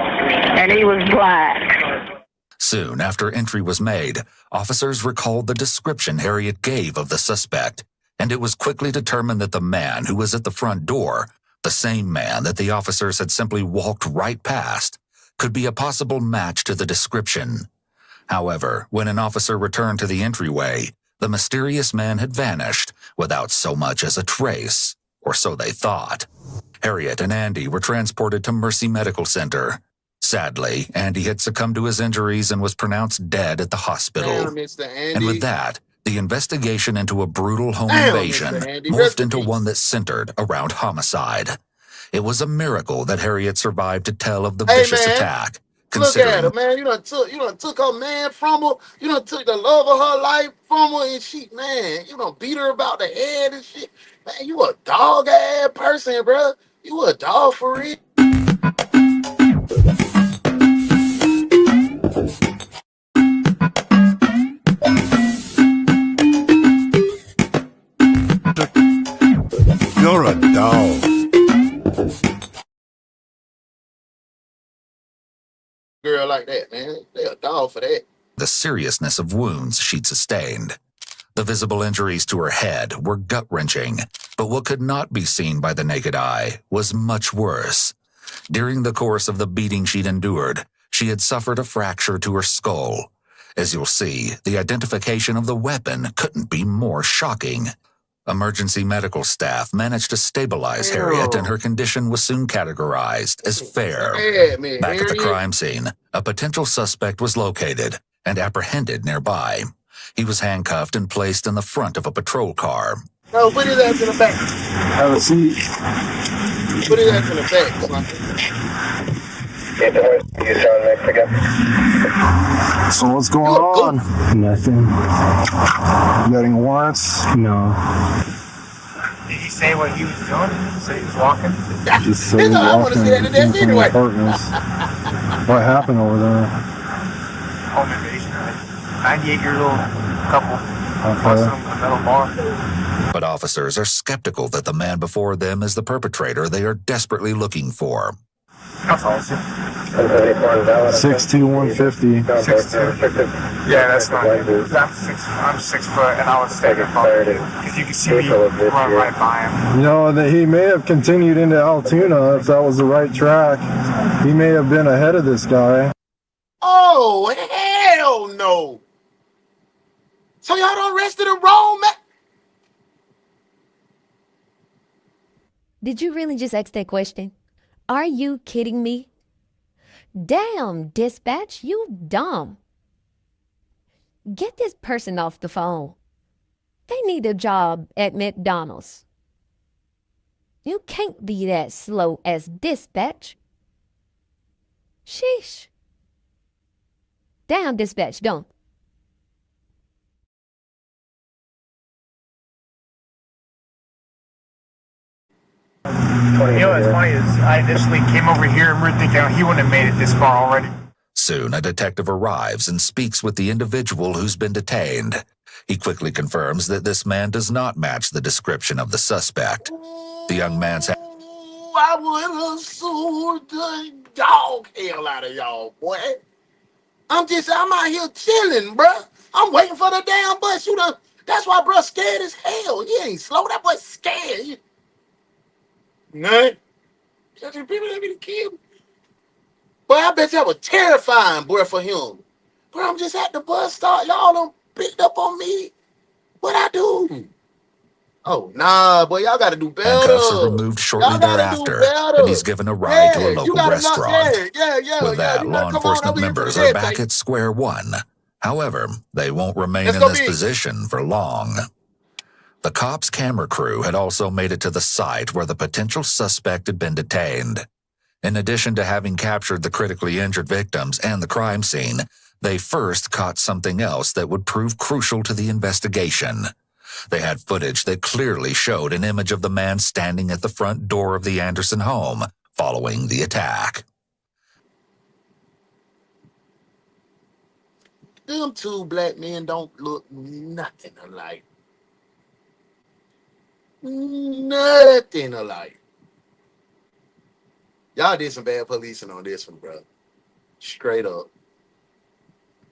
and he was black. Soon after entry was made, officers recalled the description Harriet gave of the suspect, and it was quickly determined that the man who was at the front door, the same man that the officers had simply walked right past, could be a possible match to the description. However, when an officer returned to the entryway, the mysterious man had vanished without so much as a trace, or so they thought. Harriet and Andy were transported to Mercy Medical Center. Sadly, Andy had succumbed to his injuries and was pronounced dead at the hospital. Damn, Mr. Andy. And with that, the investigation into a brutal home Damn, invasion Mr. Andy. morphed into one that centered around homicide. It was a miracle that Harriet survived to tell of the vicious attack. Look at her, man. You done took her man from her. You done took the love of her life from her, and she, man, you done beat her about the head and shit. Man, you a dog ass person, bro. You a dog for real. You're a dog. Girl like that, man. They a dog for that. The seriousness of wounds she'd sustained. The visible injuries to her head were gut-wrenching, but what could not be seen by the naked eye was much worse. During the course of the beating she'd endured, she had suffered a fracture to her skull. As you'll see, the identification of the weapon couldn't be more shocking. Emergency medical staff managed to stabilize Harriet, and her condition was soon categorized as fair. Back at the crime scene, a potential suspect was located and apprehended nearby. He was handcuffed and placed in the front of a patrol car. No, put his ass in the back. Have a seat. Put his ass in the back. You sound Mexican. So what's going on? Nothing. You got any warrants? No. Did he say what he was doing? Did he say he was walking? Just say walking from the apartments. What happened over there? Home invasion. 98-year-old couple. Busted him with a metal bar. But officers are skeptical that the man before them is the perpetrator they are desperately looking for. That's awesome. 6'2", 150. 6'2". Yeah, that's not me. I'm 6 foot, and I was standing above because you can see me run right by him. You know, that he may have continued into Altoona if that was the right track. He may have been ahead of this guy. Oh, hell no. So y'all done arrested the wrong man? Did you really just ask that question? Are you kidding me? Damn, dispatch, you dumb. Get this person off the phone. They need a job at McDonald's. You can't be that slow as dispatch. Sheesh. Damn, dispatch, don't. You know what's funny is I initially came over here and we were thinking he wouldn't have made it this far already. Soon, a detective arrives and speaks with the individual who's been detained. He quickly confirms that this man does not match the description of the suspect. The young man's I would have sued the dog hell out of y'all, boy. I'm out here chilling, bruh. I'm waiting for the damn bus. That's why bruh scared as hell. You ain't slow. That boy scared. Nah. People that be the kid. Boy, I bet that was terrifying, boy, for him. Bro, I'm just at the bus stop. Y'all done picked up on me. What I do? Oh, nah, boy, y'all got to do better. handcuffs are removed shortly thereafter, and he's given a ride to a local restaurant. With that, law enforcement members are back at square one. However, they won't remain in this position for long. The cops' camera crew had also made it to the site where the potential suspect had been detained. In addition to having captured the critically injured victims and the crime scene, they first caught something else that would prove crucial to the investigation. They had footage that clearly showed an image of the man standing at the front door of the Anderson home following the attack. Them two black men don't look nothing alike. Nothing alike. Y'all did some bad policing on this one, bro. Straight up.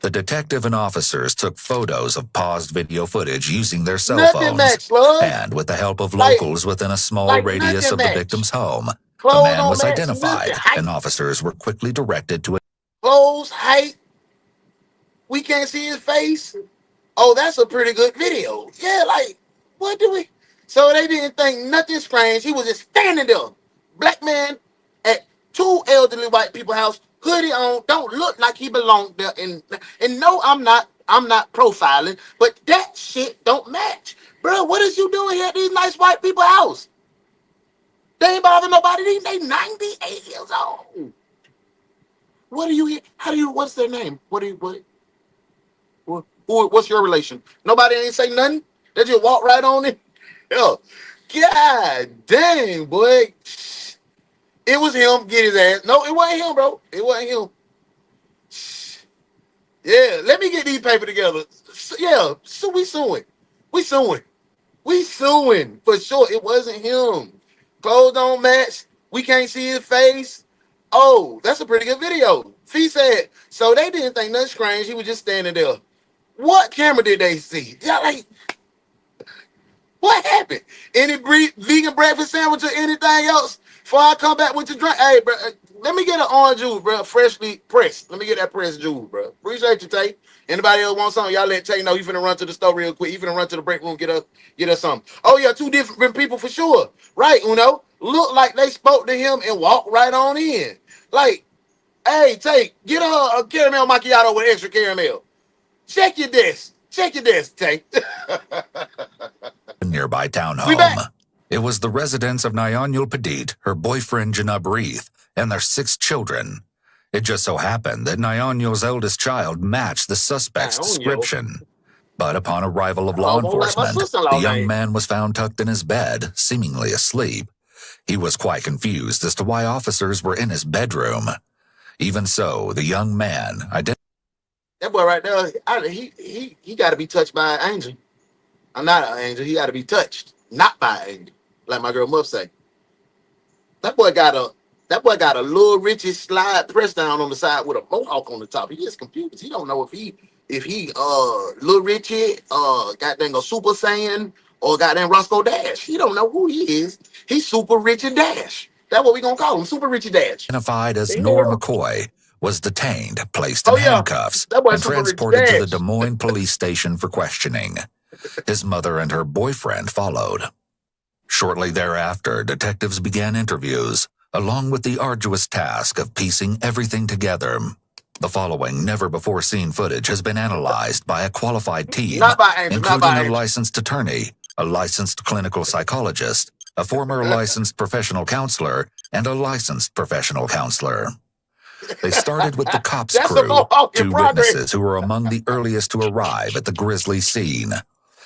The detective and officers took photos of paused video footage using their cell phones. And with the help of locals within a small radius of the victim's home, the man was identified and officers were quickly directed to clothes, height. We can't see his face. Oh, that's a pretty good video. Yeah, like, what do we? So they didn't think nothing strange. He was just standing there. Black man at two elderly white people's house, hoodie on, don't look like he belonged there. And no, I'm not profiling, but that shit don't match. Bro, what is you doing here at these nice white people's house? They ain't bother nobody. They 98 years old. What are you here? What's their name? What's your relation? Nobody ain't say nothing? They just walk right on in? Yo, God dang, boy. It was him, get his ass. No, it wasn't him, bro. It wasn't him. Yeah, let me get these papers together. Yeah, so we suing. We suing. For sure, it wasn't him. Clothes don't match. We can't see his face. Oh, that's a pretty good video. Fee said, so they didn't think nothing strange. He was just standing there. What camera did they see? Yeah, like, what happened? Any vegan breakfast sandwich or anything else? Before I come back with your drink, hey, bro, let me get an orange juice, bro, freshly pressed. Let me get that pressed juice, bro. Appreciate you, Tay. Anybody else want something? Y'all let Tay know. You finna run to the store real quick. You finna run to the break room, get us something. Oh yeah, two different people for sure, right? Uno look like they spoke to him and walked right on in. Like, hey, Tay, get a caramel macchiato with extra caramel. Check your desk, Tay. nearby townhome. It was the residence of Nyanyul Padit, her boyfriend Janab Reith, and their 6 children. It just so happened that Nyanyul's eldest child matched the suspect's description. But upon arrival of law enforcement, the young man was found tucked in his bed, seemingly asleep. He was quite confused as to why officers were in his bedroom. Even so, the young man identified. That boy right there, he got to be touched by an angel. I'm not an angel. He got to be touched, not by an angel, like my girl Muff say. That boy got a little Richie slide press down on the side with a mohawk on the top. He is confused. He don't know if he Little Richie goddamn a Super Saiyan or goddamn Roscoe Dash. He don't know who he is. He's Super Richie Dash. That's what we gonna call him, Super Richie Dash. Identified as Nor McCoy, was detained, placed in handcuffs, and transported to the Des Moines police station for questioning. His mother and her boyfriend followed. Shortly thereafter, detectives began interviews, along with the arduous task of piecing everything together. The following never-before-seen footage has been analyzed by a qualified team, including a licensed attorney, a licensed clinical psychologist, a former licensed professional counselor, and a licensed professional counselor. They started with the cops' crew, 2 witnesses who were among the earliest to arrive at the grisly scene.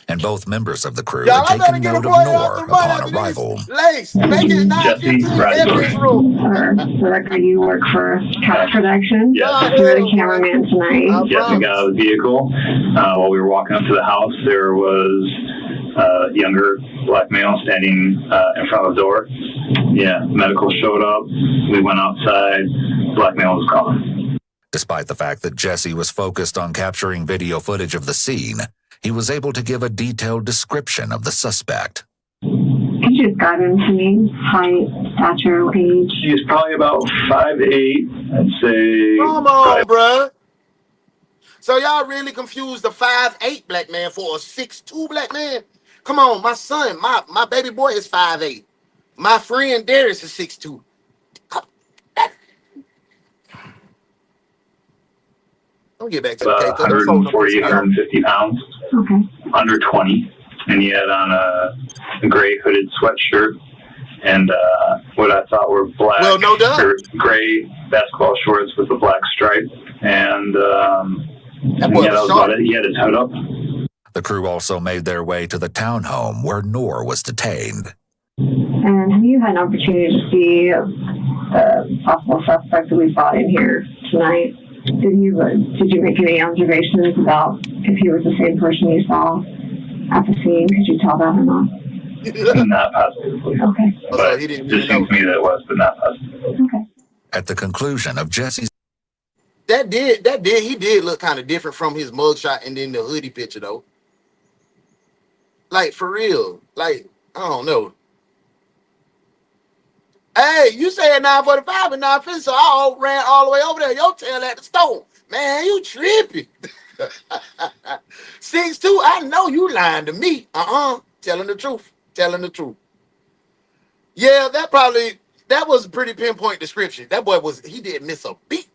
and both members of the crew Y'all, had I better taken get a note boy of off Noor the money upon after arrival. this. Lace, make it 9:15 every room. For the record, you work for Cat Production. Yes. You're the cameraman tonight. Yes, we got out of the vehicle. While we were walking up to the house, there was a younger black male standing in front of the door. Yeah, medical showed up. We went outside. Black male was gone. Despite the fact that Jesse was focused on capturing video footage of the scene, he was able to give a detailed description of the suspect. Could you describe him to me? Height, stature, age? He's probably about 5'8", I'd say. Come on, bruh. So y'all really confused the 5'8" black man for a 6'2" black man? Come on, my son, my baby boy is 5'8". My friend Darius is 6'2". I'll get back to the case. 140, 150 pounds. Okay. Under 20. And he had on a gray hooded sweatshirt and what I thought were black or gray basketball shorts with a black stripe. And that was about it. He had his hood up. The crew also made their way to the townhome where Noor was detained. And have you had an opportunity to see the possible suspect that we brought in here tonight? Did you make any observations about if he was the same person you saw at the scene? Could you tell that or not? Not positively. Okay. But it just seems to me that it was, but not positively. Okay. At the conclusion of Jesse's... He did look kind of different from his mugshot and then the hoodie picture, though. Like, for real. Like, I don't know. Hey, you said 9:45 and 9:50, so I ran all the way over there. Your tail at the store. Man, you tripping. 6'2", I know you lying to me. Telling the truth. Telling the truth. Yeah, that was a pretty pinpoint description. That boy he didn't miss a beat.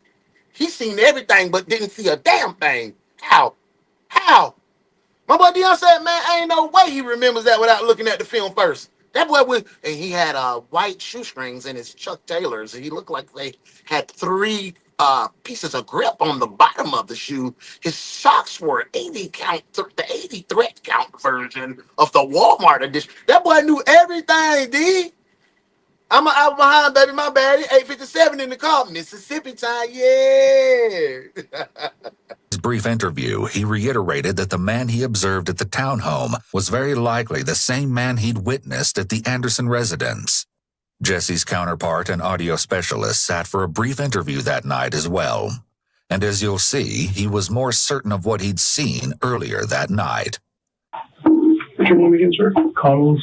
He seen everything but didn't see a damn thing. How? My boy Dion said, man, ain't no way he remembers that without looking at the film first. That boy and he had white shoestrings in his Chuck Taylors. He looked like they had 3 pieces of grip on the bottom of the shoe. His socks were 80 count, the 80 threat count version of the Walmart edition. That boy knew everything, D. I'm out behind, baby. My bad. 8:57 in the car. Mississippi time, yeah. his brief interview, he reiterated that the man he observed at the townhome was very likely the same man he'd witnessed at the Anderson residence. Jesse's counterpart and audio specialist sat for a brief interview that night as well. And as you'll see, he was more certain of what he'd seen earlier that night. What's your name again, sir? Carlos.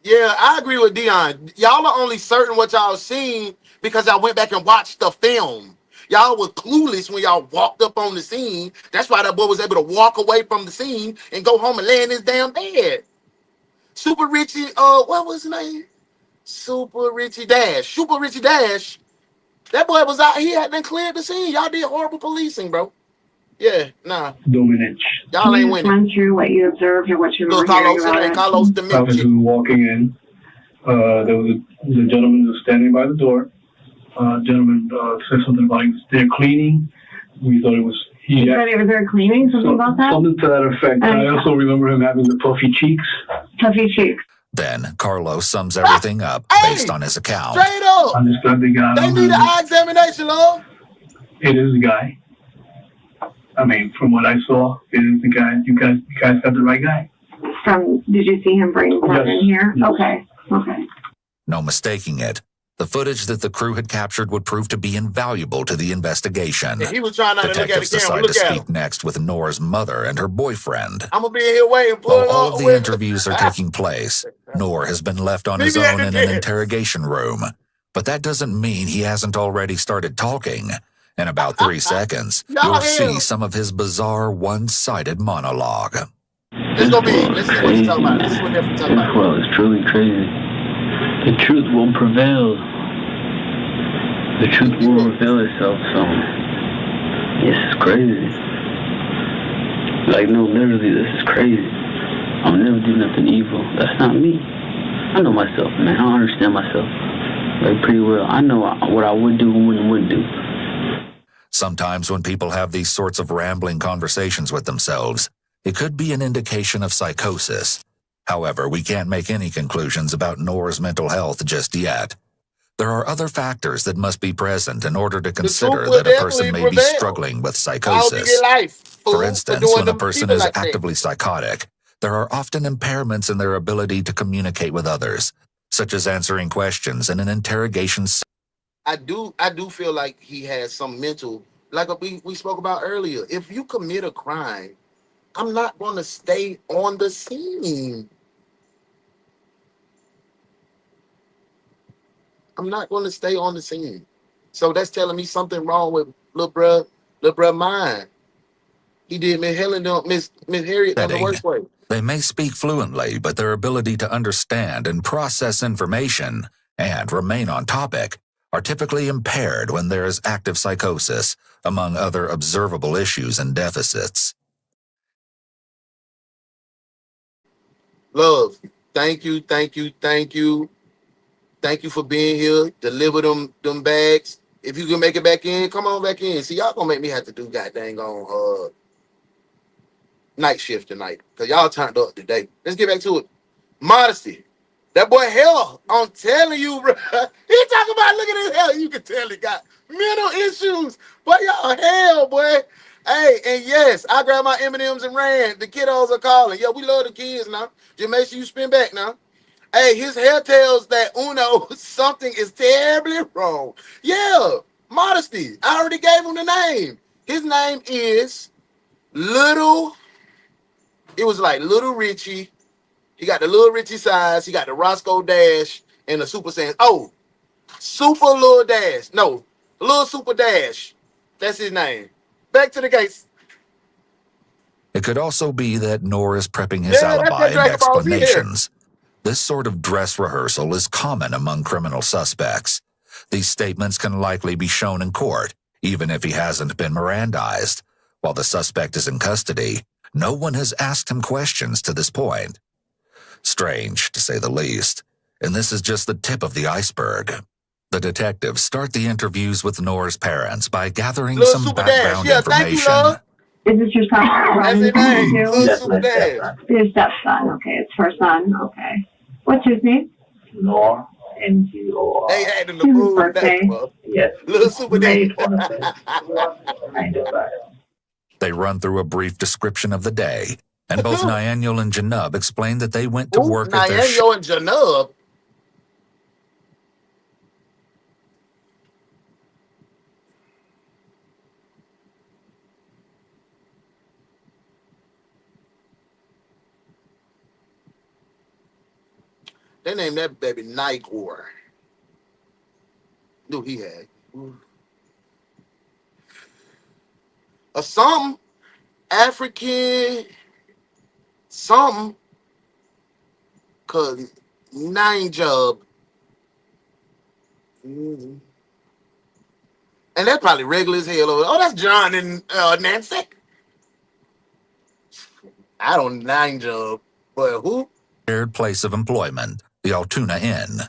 Yeah, I agree with Dion. Y'all are only certain what y'all seen because I went back and watched the film. Y'all were clueless when y'all walked up on the scene. That's why that boy was able to walk away from the scene and go home and lay in his damn bed. Super Richie, what was his name? Super Richie Dash. That boy was out. He had been cleared the scene. Y'all did horrible policing, bro. Yeah, nah. Dominich. Y'all ain't winning. Run through what you observed or what you were hearing about it. Carlos I was walking in. There was a gentleman who was standing by the door. Gentleman said something about they're cleaning. We thought it was he said he was there cleaning, something about that? Something to that effect. I also remember him having the puffy cheeks. Then Carlos sums everything up based on his account. Straight up. I just got the guy. They need an eye examination, Lord. It is the guy. I mean, from what I saw, it is the guy. You guys got the right guy. Did you see him bring one in here? Yes. Okay. No mistaking it. The footage that the crew had captured would prove to be invaluable to the investigation. Yeah, he was trying not to look at the camera. Detectives decide to speak next with Nora's mother and her boyfriend. I'm going to be here waiting. While all of the interviews are taking place, Nor has been left on his own in an interrogation room. But that doesn't mean he hasn't already started talking. In about 3 seconds, you'll see some of his bizarre one-sided monologue. Let's see what he's talking about. This is what they're talking about. Well, it's truly crazy. The truth will prevail. The truth will reveal itself, so this is crazy. Like, no, literally, this is crazy. I'll never do nothing evil. That's not me. I know myself, man. I understand myself like pretty well. I know what I would do and wouldn't do. Sometimes when people have these sorts of rambling conversations with themselves, It could be an indication of psychosis. However, we can't make any conclusions about Noor's mental health just yet. There are other factors that must be present in order to consider that a person may be struggling with psychosis. For instance, when a person is actively psychotic, there are often impairments in their ability to communicate with others, such as answering questions in an interrogation. I do feel like he has some mental, like we spoke about earlier. If you commit a crime, I'm not going to stay on the scene. I'm not going to stay on the scene. So that's telling me something wrong with little bruh mind. He did Miss Harriet on the worst way. They may speak fluently, but their ability to understand and process information and remain on topic are typically impaired when there is active psychosis, among other observable issues and deficits. Love, thank you. Thank you for being here. Deliver them bags. If you can make it back in, come on back in. See, y'all gonna make me have to do goddamn on night shift tonight, because y'all turned up today. Let's get back to it. Modesty. That boy hell, I'm telling you, bro. He talking about look at his hell. You can tell he got mental issues. But y'all hell, boy. Hey, and yes, I grabbed my M&Ms and ran. The kiddos are calling. Yeah, we love the kids now. Just make sure you spin back now. Hey, his hair tells that something is terribly wrong. Yeah, modesty. I already gave him the name. His name is Little. It was like Little Richie. He got the Little Richie size. He got the Roscoe Dash and the Super Sans. Oh, Super Little Dash. No, Little Super Dash. That's his name. Back to the case. It could also be that Noor is prepping his alibi and explanations. This sort of dress rehearsal is common among criminal suspects. These statements can likely be shown in court, even if he hasn't been Mirandized. While the suspect is in custody, no one has asked him questions to this point. Strange, to say the least. And this is just the tip of the iceberg. The detectives start the interviews with Noor's parents by gathering some background information. Is this your son? That's his name. Yes, my stepson. Your stepson. Okay, it's her son. Okay. What's his name? Noor. N-G-O-R. They had him to prove that. Yes. Little Super Dash. They run through a brief description of the day, and both Nyaniel and Janub explain that they went to work at their Nyaniel and Janub? They named that baby Nigor. Knew he had. Something. African. Something. Cause nine job. And that's probably regular as hell over. Oh, that's John and Nancy. I don't nine job. But who? Shared place of employment, the Altoona Inn.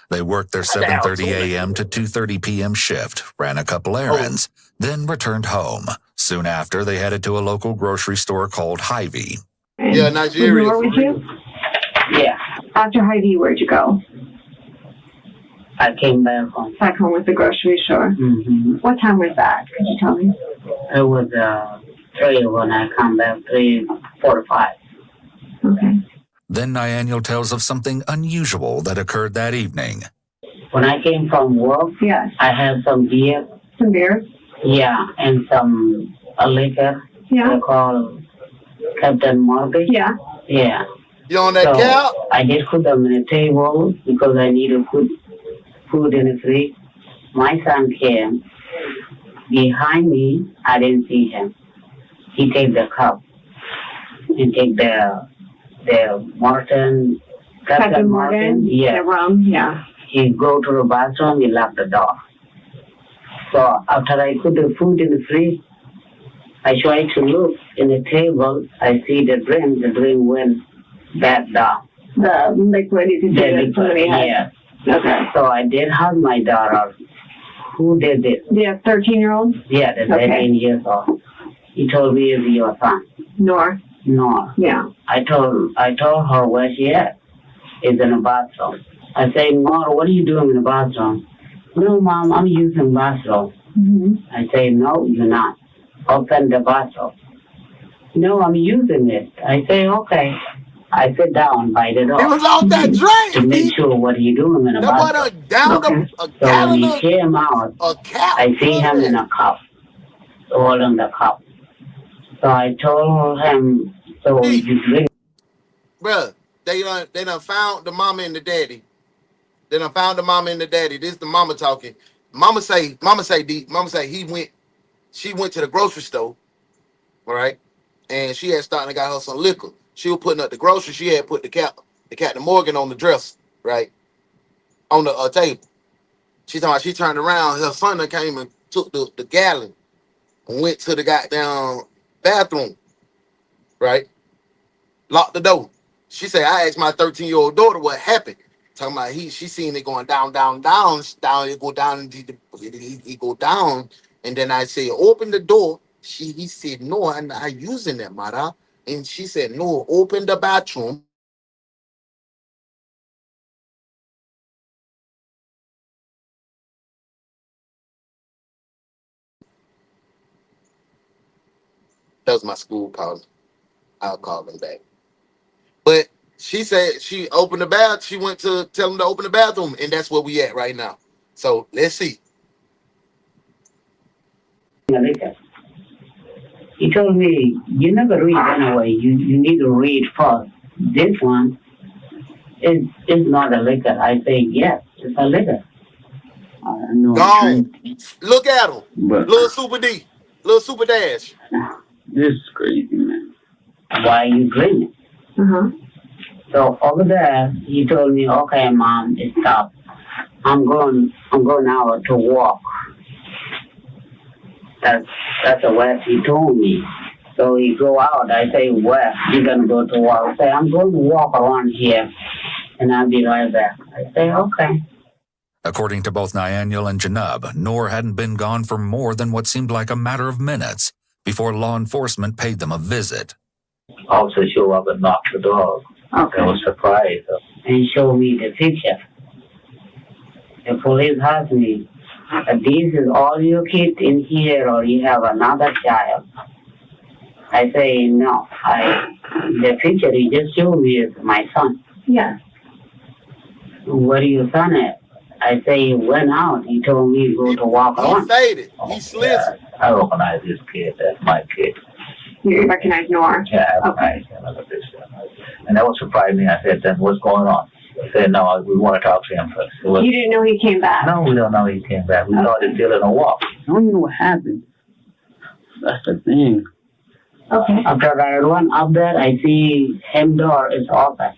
They worked their 7:30 a.m. to 2:30 p.m. shift, ran a couple errands, then returned home. Soon after, they headed to a local grocery store called Hy-Vee. Yeah, Nigeria. Where would you? Yeah. After Hy-Vee, where'd you go? I came back home. Back home with the grocery store. Mm-hmm. What time was that? Could you tell me? It was 3 when I come back, 3:45. Okay. Then Nyaniel tells of something unusual that occurred that evening. When I came from work, yes, I had some beer. Some beer? Yeah, and some liquor. Yeah. They call Captain Morgan. Yeah. Yeah. You on that couch? I did put them in a table because I needed food in the fridge. My son came behind me. I didn't see him. He take the cup and take the Captain Morgan. Yeah. The rum. Yeah. He go to the bathroom. He locked the door. So after I put the food in the fridge, I try to look in the table. I see the drink. The drink went back down. The liquid you did. Yeah. Okay. So I did have my daughter. Who did this? Do you have 13-year-old? Yeah, the 13 years old. He told me it's your son. Noor. No. Yeah. I told her where she at. Is in the bathroom. I say, Nora, what are you doing in the bathroom? No, Mom, I'm using bathroom. I say, no, you're not. Open the bathroom. No, I'm using it. I say, okay. I sit down by the door. He was off that drink. To make sure what are you doing in the That boy bathroom. done down a So when gallon he of came out, a cow. I see him in a cup, holding the cup. So I told him, so you drink. Bruh, they done found the mama and the daddy. They done found the mama and the daddy. This is the mama talking. Mama say she went to the grocery store, all right, and she had started to got her some liquor. She was putting up the groceries. She had put the Captain Morgan on the dresser, right, on the table. She talking about she turned around. Her son came and took the gallon and went to the goddamn bathroom, right, locked the door. She said, I asked my 13-year-old daughter what happened. Talking about she seen it going down, it go down, it go down. And then I say, open the door. He said, no, I'm not using that, Mara. And she said, no, open the bathroom. That was my school calling. I'll call them back. But she said she opened the bath. She went to tell him to open the bathroom. And that's where we at right now. So let's see. He told me, you never read anyway. You need to read first. This one is not a liquor. I say, yes, it's a liquor. Gone. Look at him. But Little Super D. Little Super Dash. this is crazy, man. Why are you drinking? So over there, he told me, okay, Mom, stop. I'm going out to walk. That's the word he told me. So he go out. I say, where? You gonna go to walk? I say, I'm going to walk around here, and I'll be right back. I say, okay. According to both Nyanul and Janab, Noor hadn't been gone for more than what seemed like a matter of minutes before law enforcement paid them a visit. Also show up and knock the door. Okay. I was surprised. And show me the picture. The police asked me, this is all your kids in here or you have another child? I say, no. The picture you just showed me is my son. Yes. Where your son at? I say he went out. He told me to go to walk around. He faded. He slizzed. I recognize this kid. That's my kid. You recognize Noor? Yeah, I recognize him. And that was surprising me. I said, then what's going on? He said, no, we want to talk to him first. You didn't know he came back? No, we don't know he came back. We thought he still in a walk. I don't even know what happened. That's the thing. Okay. After I run up there, I see him door is open.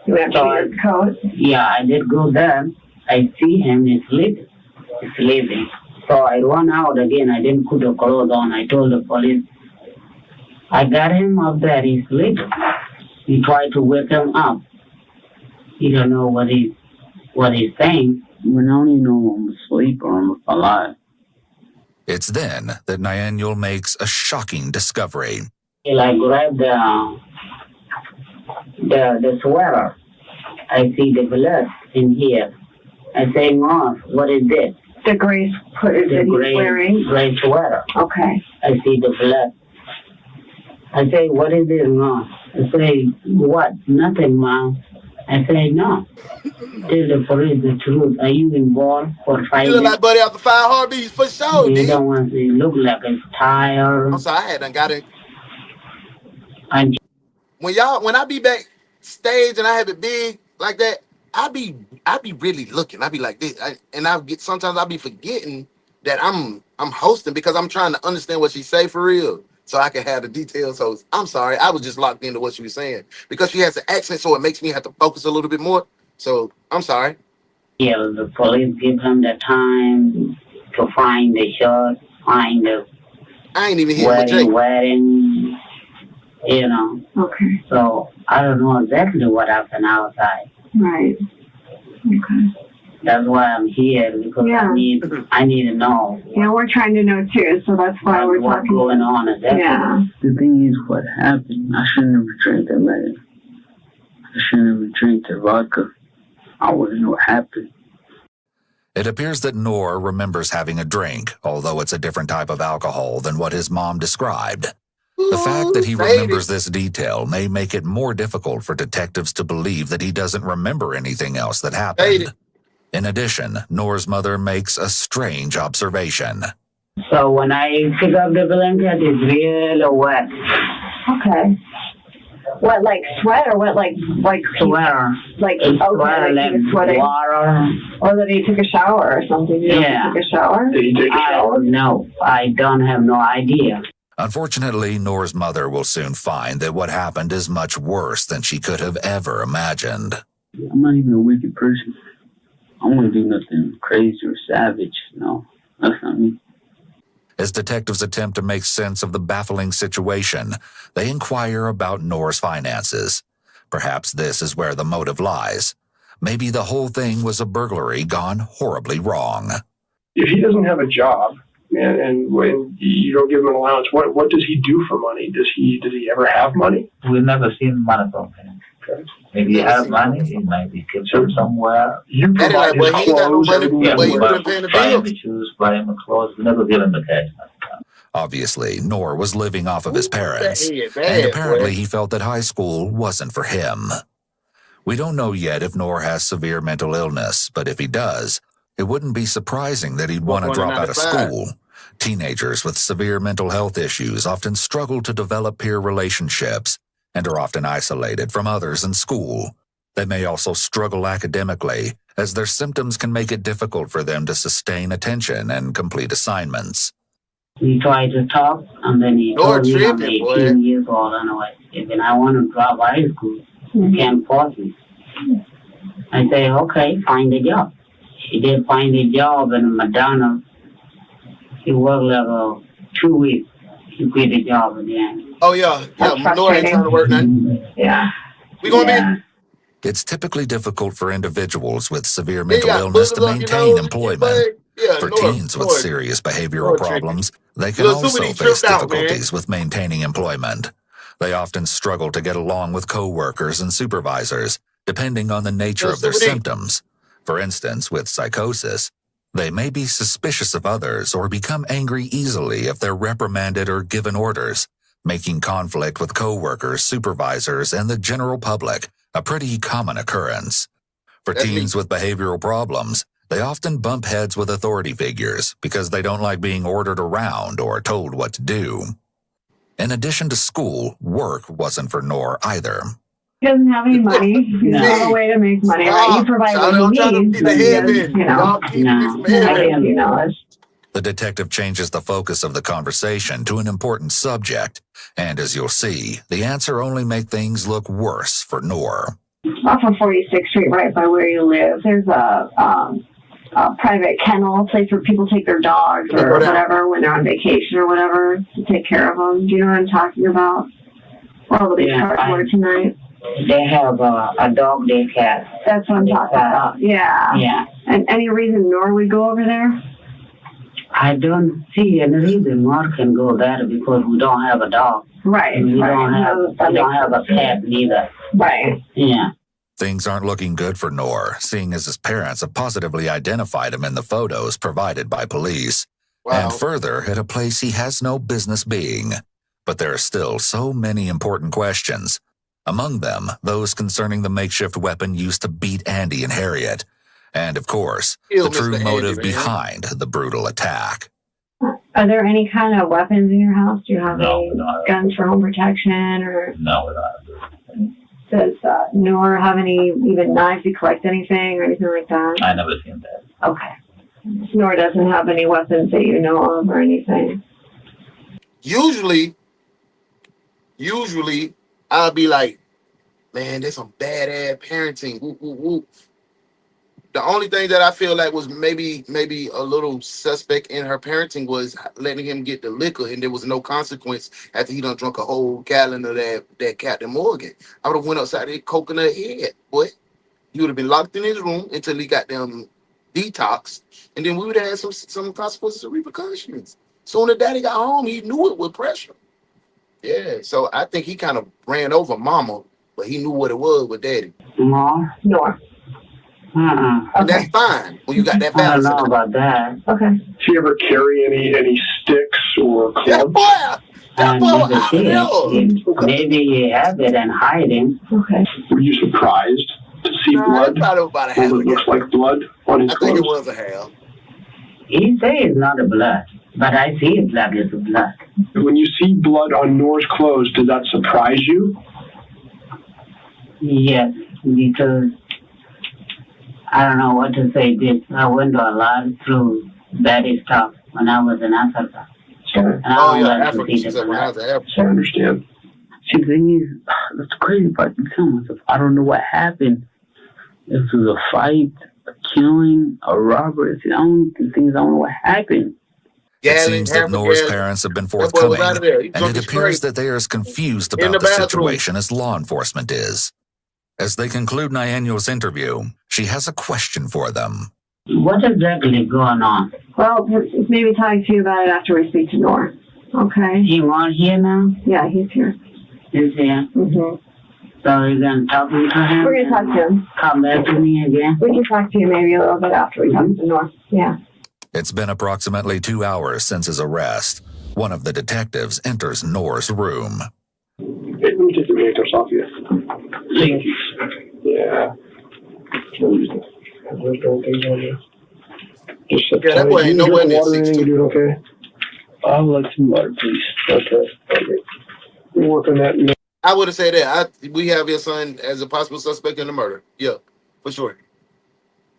You went to his coat? Yeah, I did go there. I see him, he's sleeping. So I run out again. I didn't put the clothes on. I told the police, I got him up there, he's sleeping. He tried to wake him up. He don't know what he's saying. When I only know I'm asleep or I'm alive. It's then that Nyanul makes a shocking discovery. I grab the sweater. I see the blood in here. I say, Mom, what is this? The gray sweater that he's wearing? Gray sweater. Okay. I see the blood. I say, what is this, Mom? I say, what? Nothing, Mom. I say, no. Tell the police the truth. Are you involved for fighting? You look like Buddy after 5 heartbeats for sure, You dude. don't want to look like a tired. I'm sorry, I had done got it. And When I be backstage and I have it big like that, I be really looking. I be like this, sometimes I be forgetting that I'm hosting because I'm trying to understand what she say for real, so I can have the details. So I'm sorry, I was just locked into what she was saying because she has an accent, so it makes me have to focus a little bit more. So I'm sorry. yeah, the police give him the time to find the shirt, find the I ain't even here wearing, you know. Okay. So I don't know exactly what happened outside. Right. Okay. That's why I'm here, because I need to know. Yeah, we're trying to know too, so that's why we're what's talking. going on. Yeah. The thing is, what happened, I shouldn't have drank that, man. I shouldn't have drank the vodka. I wouldn't know what happened. It appears that Noor remembers having a drink, although it's a different type of alcohol than what his mom described. The fact that he remembers this detail may make it more difficult for detectives to believe that he doesn't remember anything else that happened. In addition, Noor's mother makes a strange observation. So when I pick up the blanket, it's real wet. Okay. What, like sweat or what, like sweater? Like, it's okay, sweater, like he was sweating. Water. Or that he took a shower or something. You Yeah. took a shower? Did he take a shower? No, I don't have no idea. Unfortunately, Noor's mother will soon find that what happened is much worse than she could have ever imagined. I'm not even a wicked person. I want to do nothing crazy or savage. No, that's not me. As detectives attempt to make sense of the baffling situation, they inquire about Noor's finances. Perhaps this is where the motive lies. Maybe the whole thing was a burglary gone horribly wrong. If he doesn't have a job, and when you don't give him an allowance, what does he do for money? Does he ever have money? We've never seen money from him. Okay. Maybe he has money, he might be kept him somewhere. You provide his clothes, everything. Yeah, we buy him the shoes, buy him the clothes. We never give him the cash. Obviously, Noor was living off of his parents, and apparently he felt that high school wasn't for him. We don't know yet if Noor has severe mental illness, but if he does, it wouldn't be surprising that he'd want to drop out of school. Teenagers with severe mental health issues often struggle to develop peer relationships and are often isolated from others in school. They may also struggle academically, as their symptoms can make it difficult for them to sustain attention and complete assignments. He tried to talk, and then he told me I'm 18 years old anyway. Even I want to drop high school, you can't force me. I say, okay, find a job. He did find a job in McDonald's. He worked like 2 weeks. He quit the job again. Oh, yeah. Noor ain't trying to work nothing. Yeah. We gonna be... It's typically difficult for individuals with severe mental illness to maintain employment. For teens with serious behavioral problems, they can also face difficulties with maintaining employment. They often struggle to get along with coworkers and supervisors, depending on the nature of their symptoms. For instance, with psychosis, they may be suspicious of others or become angry easily if they're reprimanded or given orders, making conflict with coworkers, supervisors, and the general public a pretty common occurrence. For teens with behavioral problems, they often bump heads with authority figures because they don't like being ordered around or told what to do. In addition to school, work wasn't for Noor either. He doesn't have any money. He's not a way to make money, right? He provides what he needs. The detective changes the focus of the conversation to an important subject, and as you'll see, the answer only makes things look worse for Noor. Off of 46th Street, right by where you live, there's a private kennel, place where people take their dogs or whatever when they're on vacation or whatever to take care of them. Do you know what I'm talking about? Where all the big cars were tonight. They have a dog daycare. That's what I'm talking about. Yeah. Yeah. And any reason Noor would go over there? I don't see any reason Noor can go there because we don't have a dog. Right. And we don't have a cat neither. Right. Yeah. Things aren't looking good for Noor, seeing as his parents have positively identified him in the photos provided by police. And further, at a place he has no business being. But there are still so many important questions. Among them, those concerning the makeshift weapon used to beat Andy and Harriet. And, of course, the true motive behind the brutal attack. Are there any kind of weapons in your house? Do you have any guns for home protection? Or no, we're not. Does Noor have any, even knives to collect anything or anything like that? I never seen that. Okay. Noor doesn't have any weapons that you know of or anything? Usually, I'll be like, man, there's some badass parenting. Whoop, whoop, whoop. The only thing that I feel like was maybe a little suspect in her parenting was letting him get the liquor, and there was no consequence after he done drunk a whole gallon of that Captain Morgan. I would have went outside there coconut head, boy. He would have been locked in his room until he got them detox, and then we would have had some consequences or repercussions. Soon as daddy got home, he knew it with pressure. Yeah, so I think he kind of ran over mama, but he knew what it was with daddy. No. No. And that's fine when you got that I don't balance. know about that. Okay. Did you ever carry any sticks or clubs? Yeah, boy. Maybe he have it and hiding. Okay. Were you surprised to see blood? About a half. It looks like blood on his clothes. I think it was a half. He say it's not a blood, but I see it's like it's a blood. When you see blood on Noor's clothes, does that surprise you? Yes, because I don't know what to say. I went to a lot through bad stuff when I was in Africa. Sure. And I don't like to see the blood. I understand. See, the thing is, that's crazy part. I'm telling myself, I don't know what happened. If it was a fight, a killing, a robbery. See, I don't know what happened. It seems that Noor's parents have been forthcoming, and it appears that they are as confused about the situation as law enforcement is. As they conclude Nyanyo's interview, she has a question for them. What exactly going on? Well, maybe talk to you about it after we speak to Noor. Okay. He won't here now? Yeah, he's here. He's here? Mm-hmm. So you're going to talk to him? We're going to talk to him. Come back to me again? We can talk to you maybe a little bit after we talk to Noor. Yeah. It's been approximately 2 hours since his arrest. One of the detectives enters Noor's room. Hey, let me take the handcuffs off you. Thank you. Yeah. Just that boy ain't nowhere near 16. You doing okay? I would like some water, please. Okay. We'll work on that. I would have said that. We have your son as a possible suspect in the murder. Yeah, for sure.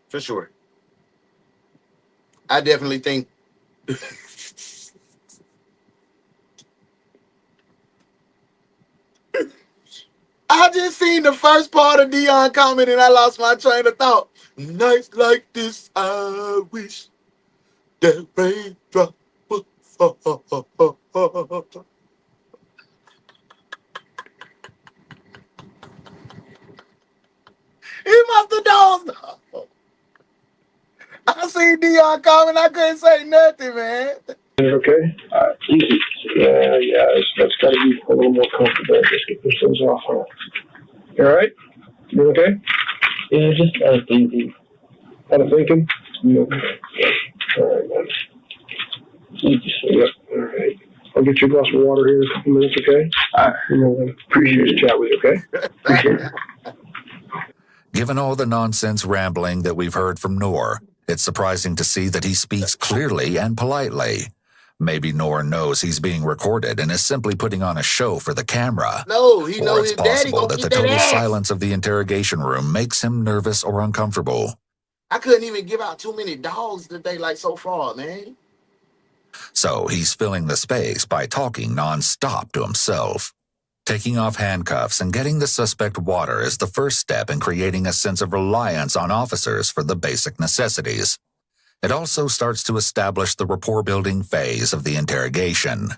For sure. I definitely think. I just seen the first part of Dion comment and I lost my train of thought. Nights like this, I wish that raindrop would fall. He must have dozed off. I seen Dion comment. I couldn't say nothing, man. Okay? All right. Easy. Yeah. That's got to be a little more comfortable. Just get those things off. Huh? You all right? You okay? Yeah, just thinking. Out of thinking? Okay. All right, man. Thank you, sir. Yep. All right. I'll get you a glass of water here in a couple minutes, okay? All right. Appreciate the chat with you, okay? Appreciate it. Given all the nonsense rambling that we've heard from Noor, it's surprising to see that he speaks clearly and politely. Maybe Noor knows he's being recorded and is simply putting on a show for the camera. No, he knows or it's his daddy possible gonna that the beat that total ass. silence of the interrogation room makes him nervous or uncomfortable. I couldn't even give out too many dogs today, like so far, man. So he's filling the space by talking nonstop to himself. Taking off handcuffs and getting the suspect water is the first step in creating a sense of reliance on officers for the basic necessities. It also starts to establish the rapport-building phase of the interrogation.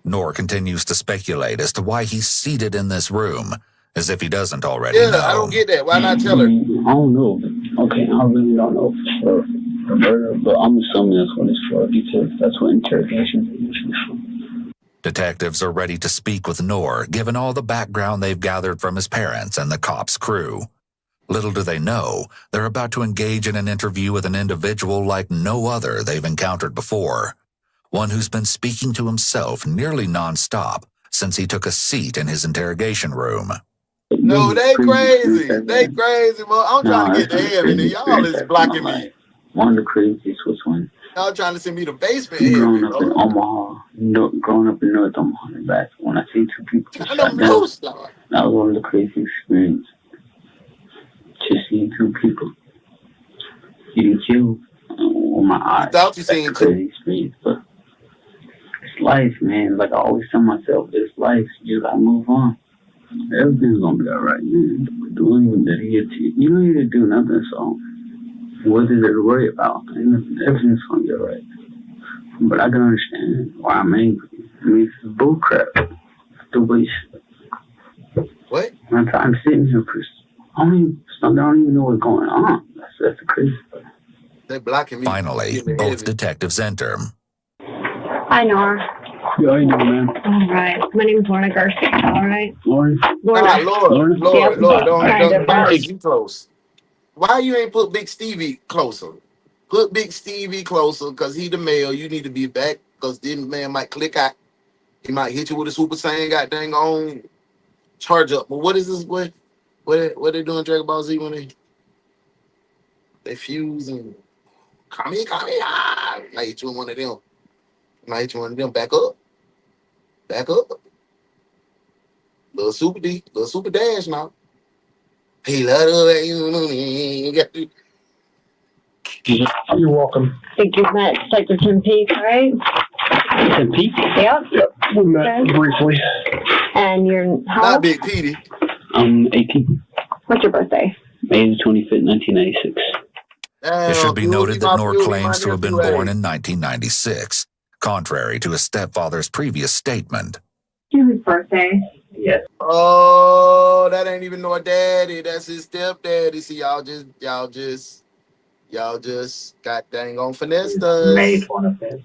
Noor continues to speculate as to why he's seated in this room, as if he doesn't already know. I don't get that. Why not tell her? I don't know. Okay, I really don't know for the murder, but I'm assuming that's what it's for because that's what interrogations are usually for. Detectives are ready to speak with Noor, given all the background they've gathered from his parents and the cops' crew. Little do they know, they're about to engage in an interview with an individual like no other they've encountered before. One who's been speaking to himself nearly nonstop since he took a seat in his interrogation room. No, they crazy. They crazy, bro. I'm trying to get to heaven, and y'all is blocking me. One of the craziest was when Y'all trying to send me to basement. growing up in Omaha, growing up in North Omaha, and back when I see two people get shot down, that was one of the craziest experiences. Just seeing two people getting killed on my eyes. Thought you seen crazy experience, but it's life, man. Like I always tell myself, it's life. You just gotta move on. Everything's gonna be alright, man. Don't even that here to you. You don't need to do nothing, so what is there to worry about? Everything's gonna be alright. But I can understand why I'm angry. I mean, it's bullcrap. The waste. What? I'm sitting here for I don't even know what's going on. That's the crazy part. They blocking me. Finally, both detectives enter. Hi, Nora. Yeah, how you doing, man? All right. My name's Lorna Garcia. All right. Lauren? Lord, don't Yep. get you close. Why you ain't put Big Stevie closer? Put Big Stevie closer, because he the male. You need to be back, because this man might click out. He might hit you with a Super Saiyan goddamn on charge up. But what is this? What they doing Dragon Ball Z when they fuse and come here, ah. Might hit you with one of them. Might hit you with one of them. Back up. Back up. Little Super D, little Super Dash now. He love you got to. You're welcome. I think you've met Detective Tim Peake, right? Tim Peake? Yep. Yep. We met briefly. And you're how Not old? Big Petey. I'm 18. What's your birthday? May the 25th, 1996. It should be noted that Noor claims to have been born in 1996, contrary to his stepfather's previous statement. Whose birthday? Yes. Oh, that ain't even no daddy. That's his stepdaddy. See, y'all just got dang on finessed us. May 25th.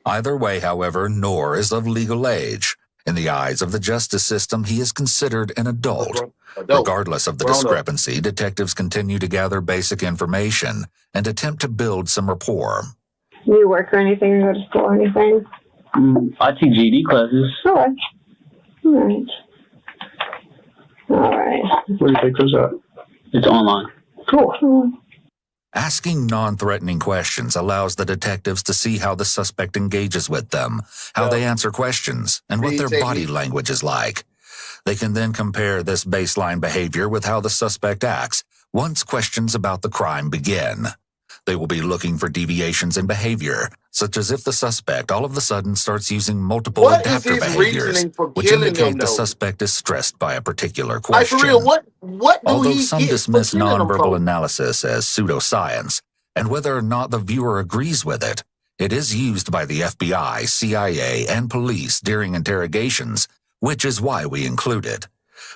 Either way, however, Noor is of legal age. In the eyes of the justice system, he is considered an adult. Regardless of the discrepancy, detectives continue to gather basic information and attempt to build some rapport. Do you work or anything, or go to school or anything? I take GD classes. Okay. All right. All right. Where do you take those at? It's online. Cool. Asking non-threatening questions allows the detectives to see how the suspect engages with them, how they answer questions, and what their body language is like. They can then compare this baseline behavior with how the suspect acts once questions about the crime begin. They will be looking for deviations in behavior, such as if the suspect all of a sudden starts using multiple adapter behaviors, which indicate the suspect is stressed by a particular question. Like, for real, what do Although he some get dismiss for killing them nonverbal for? analysis as pseudoscience, and whether or not the viewer agrees with it, it is used by the FBI, CIA, and police during interrogations, which is why we include it.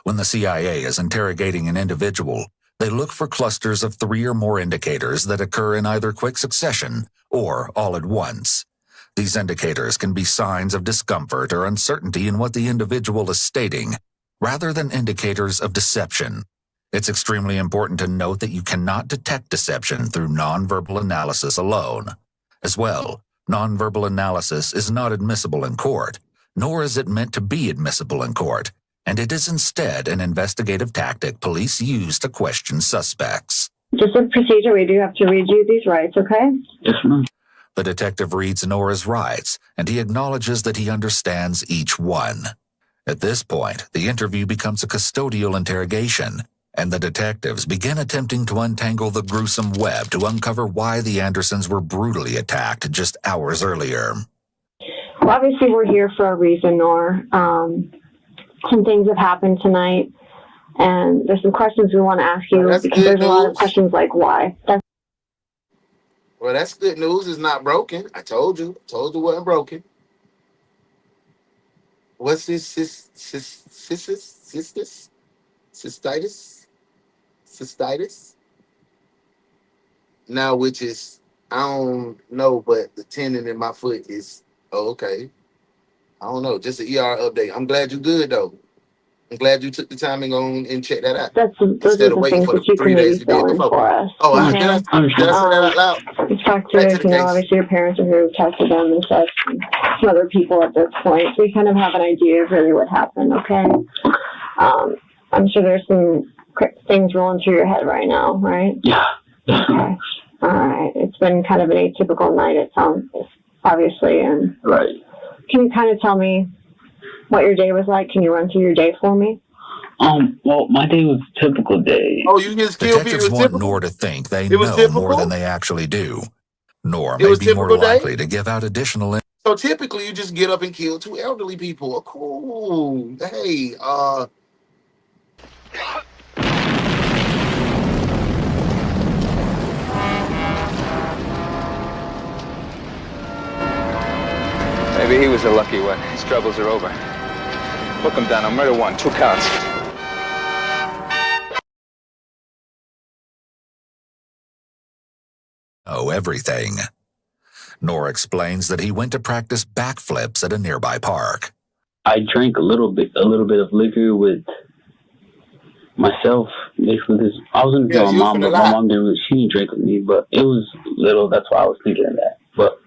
When the CIA is interrogating an individual, they look for clusters of 3 or more indicators that occur in either quick succession or all at once. These indicators can be signs of discomfort or uncertainty in what the individual is stating, rather than indicators of deception. It's extremely important to note that you cannot detect deception through nonverbal analysis alone. As well, nonverbal analysis is not admissible in court, nor is it meant to be admissible in court, and it is instead an investigative tactic police use to question suspects. Just a procedure, we do have to read you these rights, okay? Yes, ma'am. The detective reads Nora's rights, and he acknowledges that he understands each one. At this point, the interview becomes a custodial interrogation, and the detectives begin attempting to untangle the gruesome web to uncover why the Andersons were brutally attacked just hours earlier. Well, obviously, we're here for a reason, Nor. Some things have happened tonight, and there's some questions we want to ask you, because there's a lot of questions like why. Well, that's good news. It's not broken. I told you. It wasn't broken. What's this? Cystitis? Now, which is, I don't know, but the tendon in my foot is, okay. I don't know. Just an ER update. I'm glad you're good, though. I'm glad you took the time and go and check that out. Those are the things that you can maybe fill in for us. Oh, okay? did I say that out loud? We've talked to, obviously your parents are here, we've talked to them and such, and some other people at this point. So we kind of have an idea of really what happened, okay? I'm sure there's some things rolling through your head right now, right? Yeah. Okay. All right. It's been kind of an atypical night, it sounds, obviously. And right. Can you kind of tell me what your day was like? Can you run through your day for me? Well, my day was a typical day. Oh, you just killed Detectives people? want Noor to think they know more than they actually do. Noor may be more likely to give out additional information. So typically, you just get up and kill 2 elderly people. Cool. Hey, Maybe he was a lucky one. His troubles are over. Book him down on murder 1, 2 counts. know everything. Nor explains that he went to practice backflips at a nearby park. I drank a little bit of liquor with myself. Basically, because I was gonna tell my mom, but my mom she didn't drink with me, but it was little. That's why I was thinking of that. But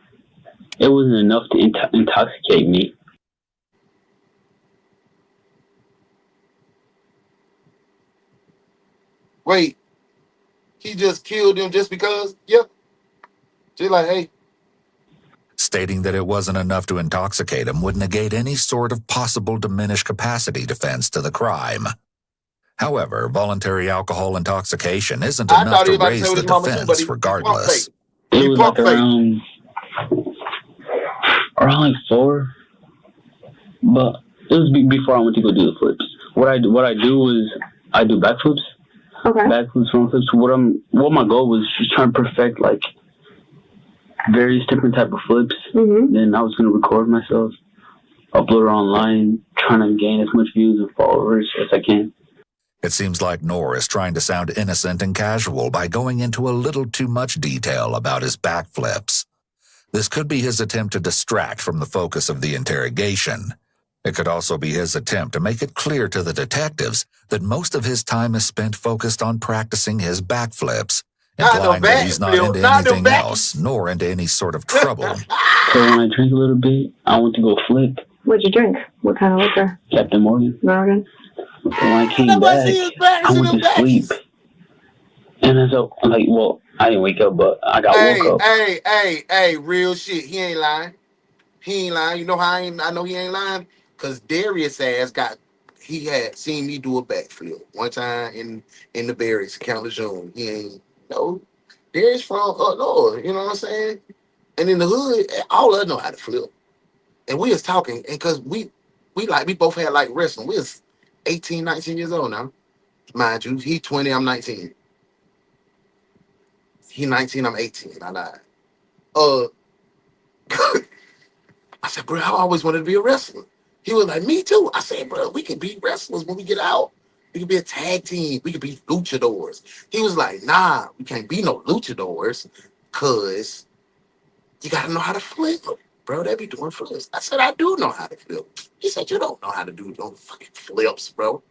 it wasn't enough to intoxicate me. Wait, he just killed him just because? Yeah. Just like, hey. Stating that it wasn't enough to intoxicate him would negate any sort of possible diminished capacity defense to the crime. However, voluntary alcohol intoxication isn't enough to raise the defense regardless. It was like around like 4, but it was before I went to go do the flips. What I do is I do backflips. Okay. Backflips, front flips. What my goal was just trying to perfect like various different type of flips. Mm-hmm. Then I was gonna record myself, upload it online, trying to gain as much views and followers as I can. It seems like Noor is trying to sound innocent and casual by going into a little too much detail about his backflips. This could be his attempt to distract from the focus of the interrogation. It could also be his attempt to make it clear to the detectives that most of his time is spent focused on practicing his backflips, implying that he's not into anything else, nor into any sort of trouble. So when I drink a little bit, I went to go flip. What'd you drink? What kind of liquor? Captain Morgan. Morgan. When I came back, I went to sleep. And so I'm like, well, I didn't wake up, but I got woke up. Hey, real shit. He ain't lying. He ain't lying. You know how I know he ain't lying? Because Darius ass he had seen me do a backflip one time in the Barracks, Count Lejeune. He ain't, Darius from up north, you know what I'm saying? And in the hood, all of us know how to flip. And we was talking, and because we both had like wrestling. We was 18, 19 years old now. Mind you, he 20, I'm 19. He 19, I'm 18. I lied. I said, bro, I always wanted to be a wrestler. He was like, me too. I said, bro, we can be wrestlers when we get out. We can be a tag team. We can be luchadors. He was like, nah, we can't be no luchadors because you got to know how to flip. Bro, they be doing flips. I said, I do know how to flip. He said, you don't know how to do no fucking flips, bro.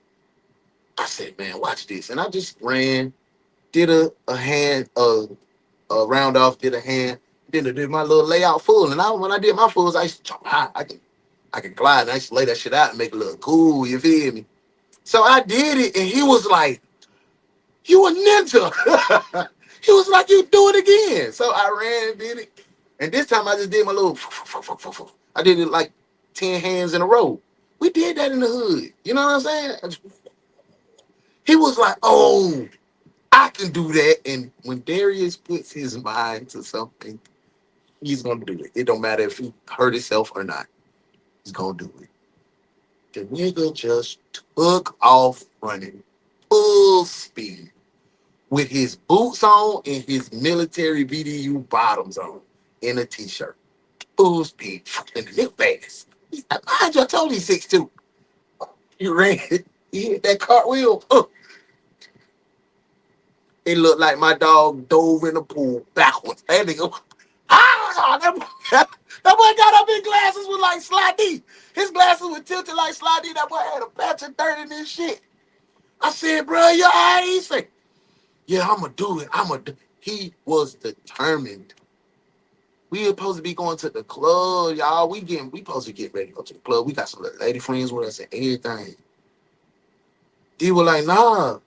I said, man, watch this. And I just ran, did a round off, did a hand, then I did my little layout full. And when I did my fulls, I used to jump high. I can glide, and I used to lay that shit out and make it look cool, you feel me? So I did it, and he was like, you a ninja. He was like, you do it again. So I ran and did it. And this time I just did my little, I did it like 10 hands in a row. We did that in the hood. You know what I'm saying? He was like, oh, I can do that. And when Darius puts his mind to something, he's going to do it. It don't matter if he hurt himself or not. He's going to do it. The nigga just took off running full speed with his boots on and his military BDU bottoms on in a t-shirt. Full speed. And the nigga fast. Mind you, I told you he's 6'2". He ran. He hit that cartwheel. It looked like my dog dove in the pool backwards. That nigga, that boy got up in glasses with like Sly D. His glasses were tilted like Sly D. That boy had a patch of dirt in his shit. I said, bro, you all right? He said, yeah, I'm going to do it. He was determined. We were supposed to be going to the club, y'all. We supposed to get ready to go to the club. We got some little lady friends with us and everything. They were like, nah.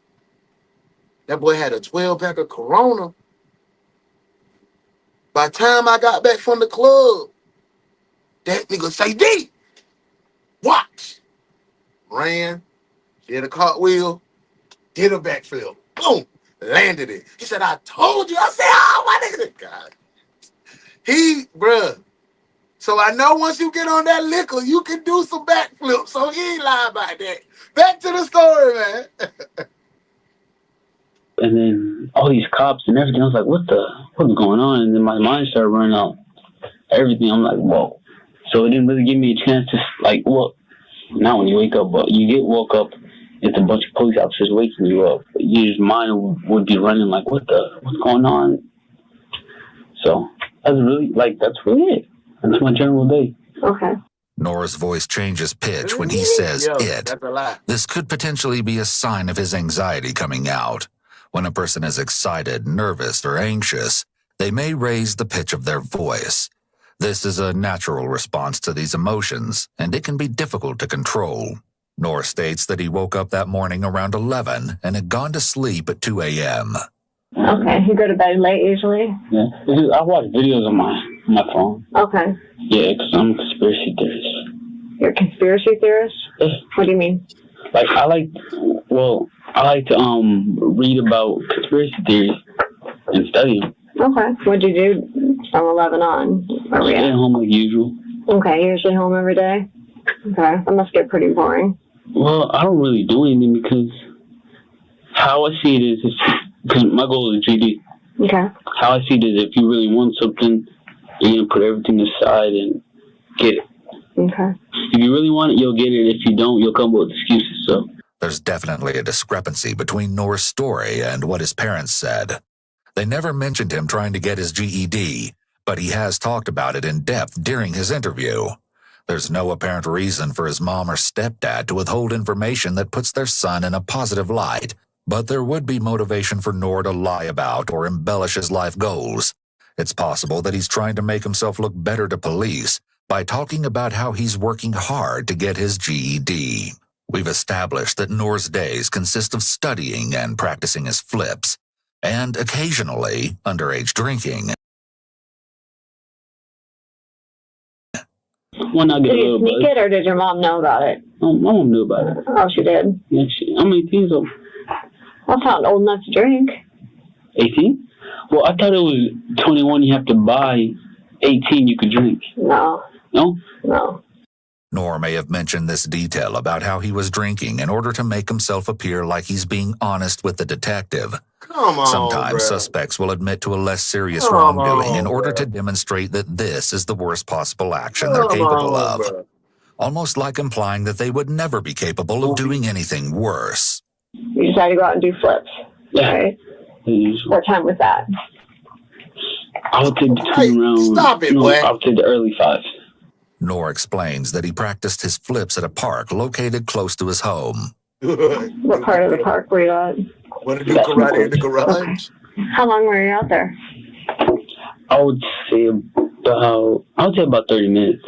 That boy had a 12-pack of Corona. By the time I got back from the club, that nigga say, D, watch. Ran, did a cartwheel, did a backflip. Boom, landed it. He said, I told you. I said, oh, my nigga. God. Bruh. So I know once you get on that liquor, you can do some backflips. So he ain't lying about that. Back to the story, man. And then all these cops and everything, I was like, what's going on? And then my mind started running out. Everything, I'm like, whoa. So it didn't really give me a chance to, like, well, not when you wake up, but you get woke up, it's a bunch of police officers waking you up. Your mind would be running like, what's going on? So that's really it. That's my general day. Okay. Nora's voice changes pitch when he says it. That's a lie. This could potentially be a sign of his anxiety coming out. When a person is excited, nervous, or anxious, they may raise the pitch of their voice. This is a natural response to these emotions, and it can be difficult to control. Nor states that he woke up that morning around 11 and had gone to sleep at 2 a.m. Okay. You go to bed late usually? Yeah. I watch videos on my phone. Okay. Yeah, because I'm a conspiracy theorist. You're a conspiracy theorist? Yeah. What do you mean? Like, I like to read about conspiracy theories and study them. Okay. What'd you do from 11 on? Stay home like usual. Okay. Usually home every day? Okay. That must get pretty boring. Well, I don't really do anything because how I see it is, because my goal is GD. Okay. How I see it is if you really want something, you're going to put everything aside and get it. Okay. If you really want it, you'll get it. If you don't, you'll come up with excuses. So There's definitely a discrepancy between Noor's story and what his parents said. They never mentioned him trying to get his GED, but he has talked about it in depth during his interview. There's no apparent reason for his mom or stepdad to withhold information that puts their son in a positive light, but there would be motivation for Noor to lie about or embellish his life goals. It's possible that he's trying to make himself look better to police by talking about how he's working hard to get his GED. We've established that Noor's days consist of studying and practicing his flips, and occasionally underage drinking. when I get Did a you little sneak buzz. it, or did your mom know about it? My mom knew about it. Oh, she did? Yeah, I'm 18, so. That's not old enough to drink. 18? Well, I thought it was 21 you have to buy, 18 you could drink. No. No? No. Noor may have mentioned this detail about how he was drinking in order to make himself appear like he's being honest with the detective. Come on, Sometimes bruh. suspects will admit to a less serious Come wrongdoing on, in order bruh. to demonstrate that this is the worst possible action they're Come capable on, of. bruh. Almost like implying that they would never be capable of doing anything worse. You decided to go out and do flips. Yeah. Right? What time was that? I would say between around. Stop it, boy. I would say the early 5s. Noor explains that he practiced his flips at a park located close to his home. What part of the park were you at? Want to do karate in the garage? How long were you out there? I would say about 30 minutes.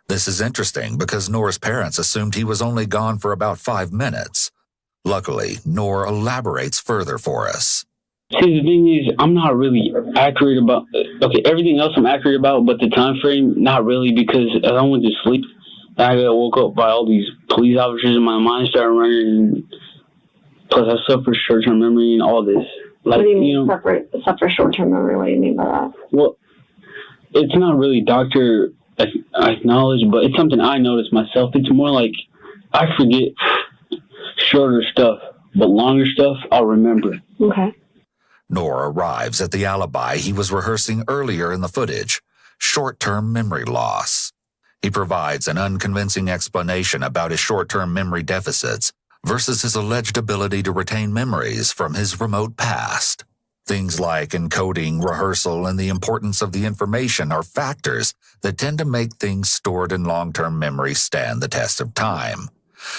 This is interesting because Noor's parents assumed he was only gone for about 5 minutes. Luckily, Noor elaborates further for us. See, the thing is, I'm not really accurate about. Okay, everything else I'm accurate about, but the time frame, not really, because as I went to sleep, I got woke up by all these police officers, and my mind started running. And plus, I suffer short-term memory and all this. Like, What do you mean, suffer short-term memory? What do you mean by that? Well, it's not really doctor acknowledged, but it's something I noticed myself. It's more like I forget shorter stuff, but longer stuff I'll remember. Okay. Noor arrives at the alibi he was rehearsing earlier in the footage, short-term memory loss. He provides an unconvincing explanation about his short-term memory deficits versus his alleged ability to retain memories from his remote past. Things like encoding, rehearsal, and the importance of the information are factors that tend to make things stored in long-term memory stand the test of time.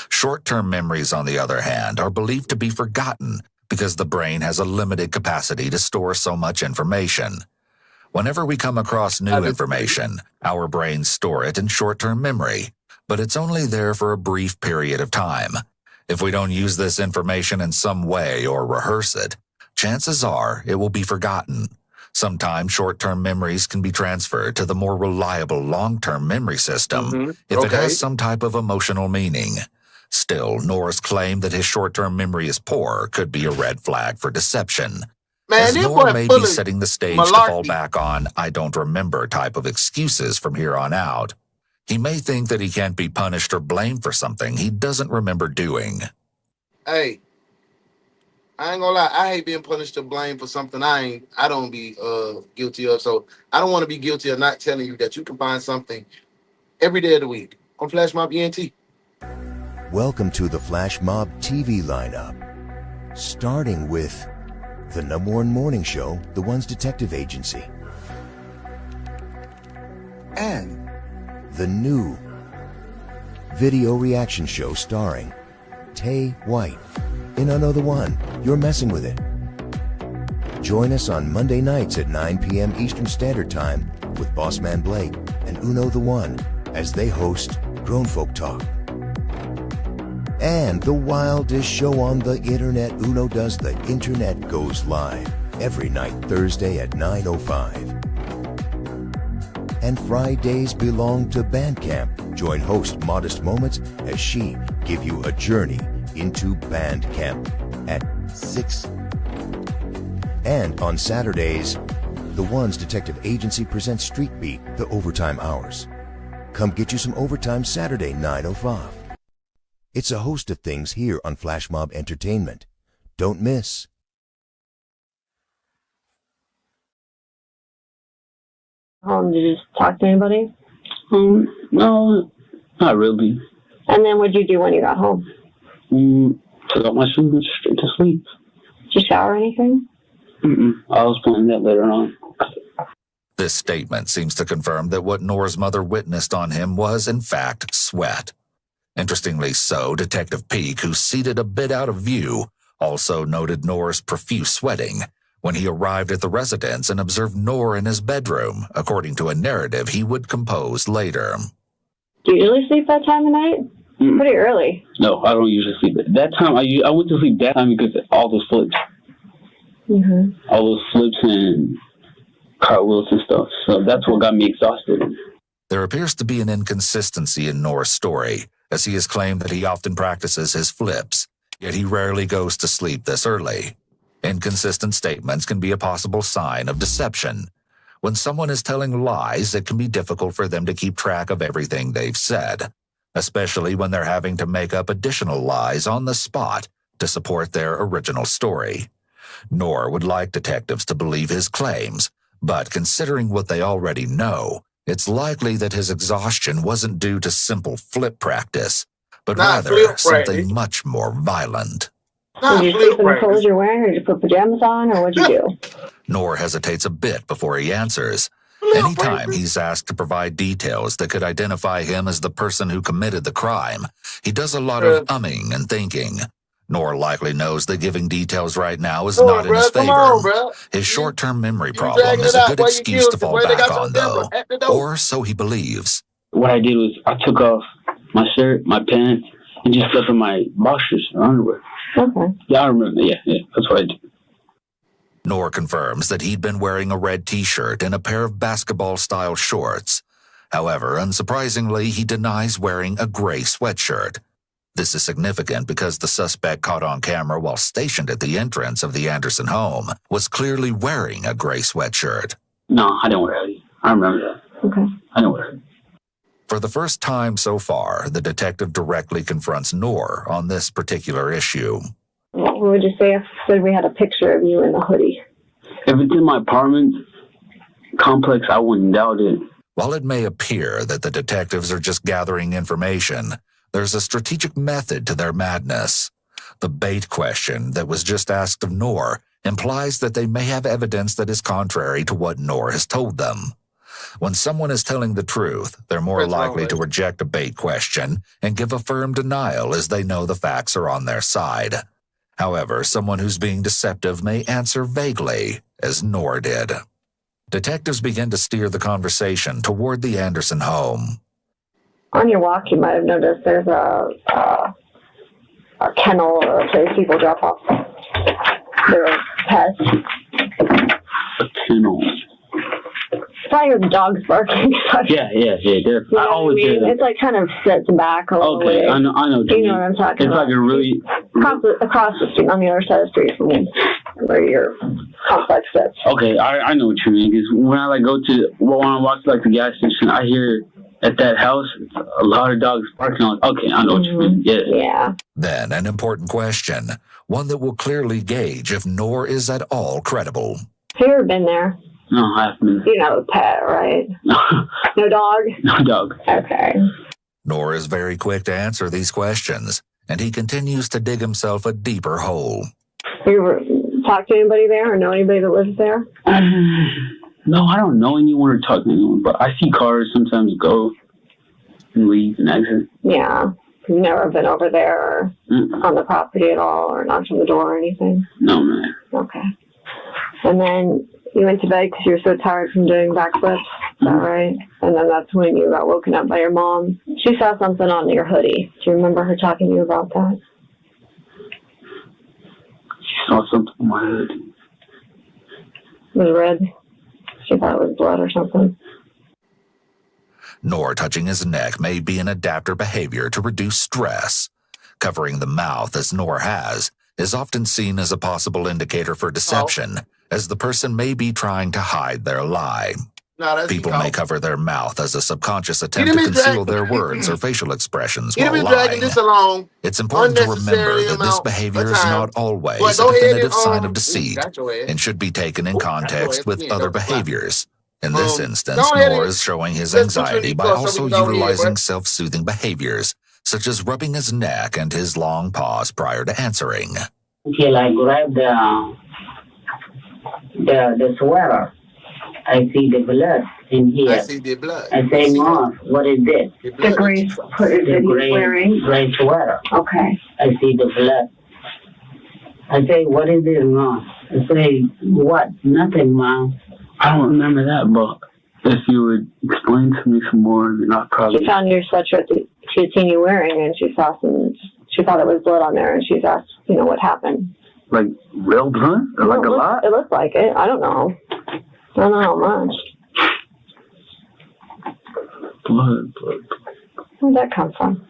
Short-term memories, on the other hand, are believed to be forgotten because the brain has a limited capacity to store so much information. Whenever we come across new information, our brains store it in short-term memory, but it's only there for a brief period of time. If we don't use this information in some way or rehearse it, chances are it will be forgotten. Sometimes short-term memories can be transferred to the more reliable long-term memory system if it has some type of emotional meaning. Still, Noor's claim that his short-term memory is poor could be a red flag for deception. Man, as this Noor boy may full be of setting the stage malarkey. to fall back on I don't remember type of excuses from here on out. He may think that he can't be punished or blamed for something he doesn't remember doing. Hey, I ain't gonna lie. I hate being punished or blamed for something I don't be guilty of. So I don't want to be guilty of not telling you that you can find something every day of the week on Flash Mob ENT. Welcome to the Flash Mob TV lineup. Starting with the #1 morning show, The One's Detective Agency. and the new video reaction show starring Tay White in Another One, You're Messing With It. Join us on Monday nights at 9 p.m. Eastern Standard Time with Bossman Blake and Uno the One as they host Grown Folk Talk. And the wildest show on the internet, Uno Does the Internet, goes live every night Thursday at 9:05. And Fridays belong to Bandcamp. Join host Modest Moments as she give you a journey into Bandcamp at 6. And on Saturdays, The One's Detective Agency presents Street Beat, the Overtime Hours. Come get you some overtime Saturday, 9:05. It's a host of things here on Flash Mob Entertainment. Don't miss. Did you just talk to anybody? No, not really. And then what'd you do when you got home? Took out my shoes and went straight to sleep. Did you shower or anything? I was planning that later on. This statement seems to confirm that what Nora's mother witnessed on him was, in fact, sweat. Interestingly so, Detective Peake, who's seated a bit out of view, also noted Nora's profuse sweating when he arrived at the residence and observed Nora in his bedroom, according to a narrative he would compose later. Do you usually sleep that time of night? Pretty early. No, I don't usually sleep. That time, I went to sleep that time because of all those flips. All those flips and cartwheels and stuff. So that's what got me exhausted. There appears to be an inconsistency in Nora's story, as he has claimed that he often practices his flips, yet he rarely goes to sleep this early. Inconsistent statements can be a possible sign of deception. When someone is telling lies, it can be difficult for them to keep track of everything they've said, especially when they're having to make up additional lies on the spot to support their original story. Nor would like detectives to believe his claims, but considering what they already know, it's likely that his exhaustion wasn't due to simple flip practice, but rather something much more violent. Did you sleep in the clothes you're wearing, or did you put pajamas on, or what'd you do? Nor hesitates a bit before he answers. Anytime he's asked to provide details that could identify him as the person who committed the crime, he does a lot of umming and thinking. Nor likely knows that giving details right now is not in his favor. His short-term memory problem is a good excuse to fall back on, though. Or so he believes. What I did was I took off my shirt, my pants, and just slept in my boxers or underwear. Okay. Yeah, I remember. Yeah, that's what I did. Nor confirms that he'd been wearing a red t-shirt and a pair of basketball-style shorts. However, unsurprisingly, he denies wearing a gray sweatshirt. This is significant because the suspect caught on camera while stationed at the entrance of the Anderson home was clearly wearing a gray sweatshirt. No, I didn't wear it. I remember that. Okay. I didn't wear it. For the first time so far, the detective directly confronts Nor on this particular issue. What would you say if we had a picture of you in the hoodie? If it's in my apartment complex, I wouldn't doubt it. While it may appear that the detectives are just gathering information, there's a strategic method to their madness. The bait question that was just asked of Nor implies that they may have evidence that is contrary to what Nor has told them. When someone is telling the truth, they're more likely to reject a bait question and give a firm denial as they know the facts are on their side. However, someone who's being deceptive may answer vaguely, as Nor did. Detectives begin to steer the conversation toward the Anderson home. On your walk, you might have noticed there's a kennel or a place people drop off their pets. A kennel. Probably hear the dogs barking. Yeah. I always hear that. It's like kind of sits back a little way. I know. You know what I'm talking about. It's like a really... Across the street, on the other side of the street from where your complex sits. Okay, I know what you mean. Because when I when I walk to the gas station, I hear at that house a lot of dogs barking. Okay, I know what you mean. Yeah. Then an important question, one that will clearly gauge if Nor is at all credible. Have you ever been there? No, I haven't. You know, pet, right? No dog? No dog. Okay. Nor is very quick to answer these questions, and he continues to dig himself a deeper hole. You ever talk to anybody there or know anybody that lives there? No, I don't know anyone or talk to anyone, but I see cars sometimes go and leave and exit. Yeah. You've never been over there or on the property at all or knocked on the door or anything? No, man. Okay. And then you went to bed because you were so tired from doing backflips. Is that right? And then that's when you got woken up by your mom. She saw something on your hoodie. Do you remember her talking to you about that? She saw something on my hood. It was red. She thought it was blood or something. Nor touching his neck may be an adapter behavior to reduce stress. Covering the mouth, as Nor has, is often seen as a possible indicator for deception, as the person may be trying to hide their lie. People may cover their mouth as a subconscious attempt to conceal their words or facial expressions while lying. It's important to remember that this behavior is not always a definitive sign of deceit and should be taken in context with other behaviors. In this instance, Nor is showing his anxiety by also utilizing self-soothing behaviors, such as rubbing his neck and his long pause prior to answering. Until I grab the sweater, I see the blood in here. I see the blood. I say, Mom, what is this? The gray sweater that he's wearing? Gray sweater. Okay. I see the blood. I say, what is this, Mom? I say, what? Nothing, Mom. I don't remember that, but if you would explain to me some more, then I'll probably... She found your sweatshirt that she had seen you wearing, and she thought it was blood on there, and she's asked, what happened. Like real blood? Or like a lot? It looks like it. I don't know. I don't know how much. Blood. Where'd that come from?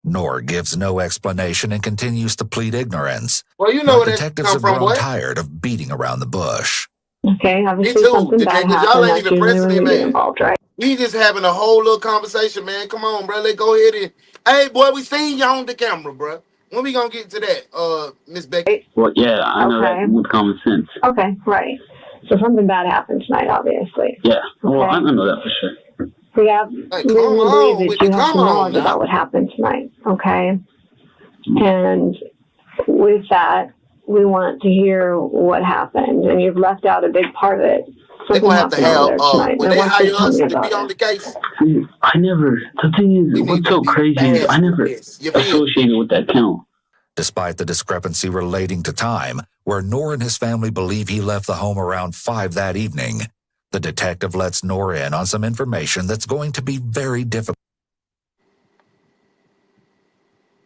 Nor gives no explanation and continues to plead ignorance. Well, you know where that detectives come have from, grown boy. tired of beating around the bush. Okay, obviously Me too, something bad detectives. Y'all ain't happened. even pressing it, man. Involved, right? We just having a whole little conversation, man. Come on, bro. Let's go ahead and... Hey, boy, we seen you on the camera, bro. When we gonna get to that, Miss Becky? Well, yeah, I know that with common sense. Okay, right. So something bad happened tonight, obviously. Yeah, well, Okay. I know that for sure. We have reason to believe that you have some knowledge about what happened tonight, okay? And with that, we want to hear what happened, and you've left out a big part of it. They're gonna have to have when they hire us to be about on the case. I never, the thing is, what's so crazy is I never associated with that count. Despite the discrepancy relating to time, where Nor and his family believe he left the home around 5 that evening, the detective lets Nor in on some information that's going to be very difficult.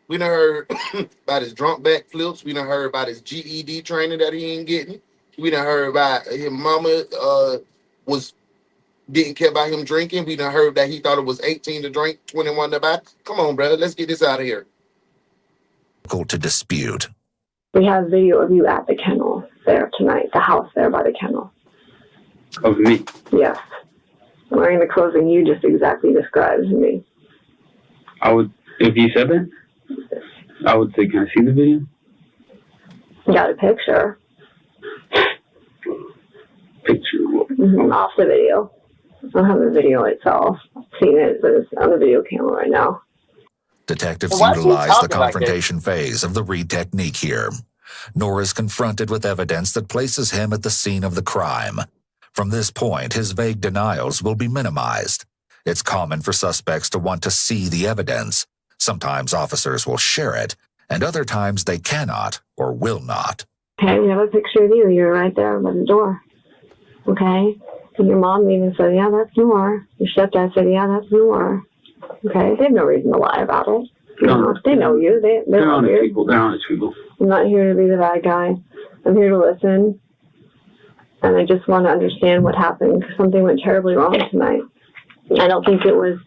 We done heard about his drunk backflips. We done heard about his GED training that he ain't getting. We done heard about his mama didn't care about him drinking. We done heard that he thought it was 18 to drink, 21 to buy. Come on, brother. Let's get this out of here. To dispute. We have video of you at the kennel there tonight, the house there by the kennel. Of me? Yes. Wearing the clothing you just exactly described to me. I would, if you said that, I would say, can I see the video? You got a picture. Picture? Off the video. I don't have the video itself. I've seen it, but it's on the video camera right now. Detectives utilize the confrontation phase of the Reed technique here. Nor is confronted with evidence that places him at the scene of the crime. From this point, his vague denials will be minimized. It's common for suspects to want to see the evidence. Sometimes officers will share it, and other times they cannot or will not. Okay, we have a picture of you. You're right there by the door. Okay? And your mom even said, yeah, that's Nor. Your stepdad said, yeah, that's Nor. Okay? They have no reason to lie about it. They know you. They're honest people. They're honest people. I'm not here to be the bad guy. I'm here to listen. And I just want to understand what happened, because something went terribly wrong tonight. I don't think it was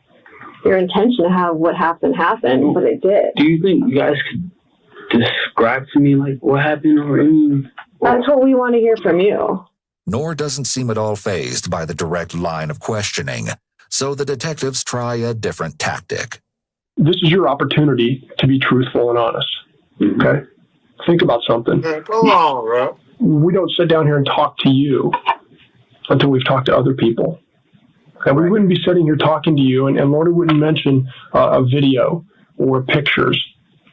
your intention to have what happened happen, but it did. Do you think you guys could describe to me, like, what happened or anything? That's what we want to hear from you. Nor doesn't seem at all fazed by the direct line of questioning, so the detectives try a different tactic. This is your opportunity to be truthful and honest. Okay? Think about something. Come on, bro. We don't sit down here and talk to you until we've talked to other people. Okay? We wouldn't be sitting here talking to you, and Lorna wouldn't mention a video or pictures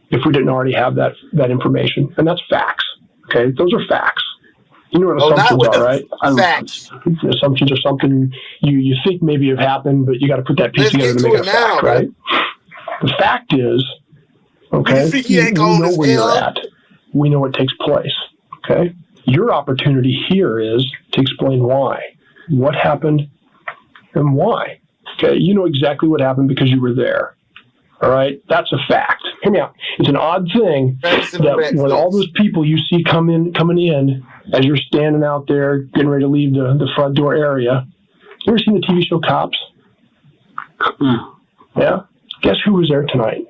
if we didn't already have that information. And that's facts. Okay? Those are facts. You know what assumptions are, right? Facts. Assumptions are something you think maybe have happened, but you got to put that piece together to make it a fact, right? The fact is, okay, we know where you're at. We know what takes place, okay? Your opportunity here is to explain why. What happened and why. Okay, you know exactly what happened because you were there. All right, that's a fact. Hear me out. It's an odd thing that when all those people you see coming in as you're standing out there getting ready to leave the front door area. You ever seen the TV show Cops? Yeah. Guess who was there tonight?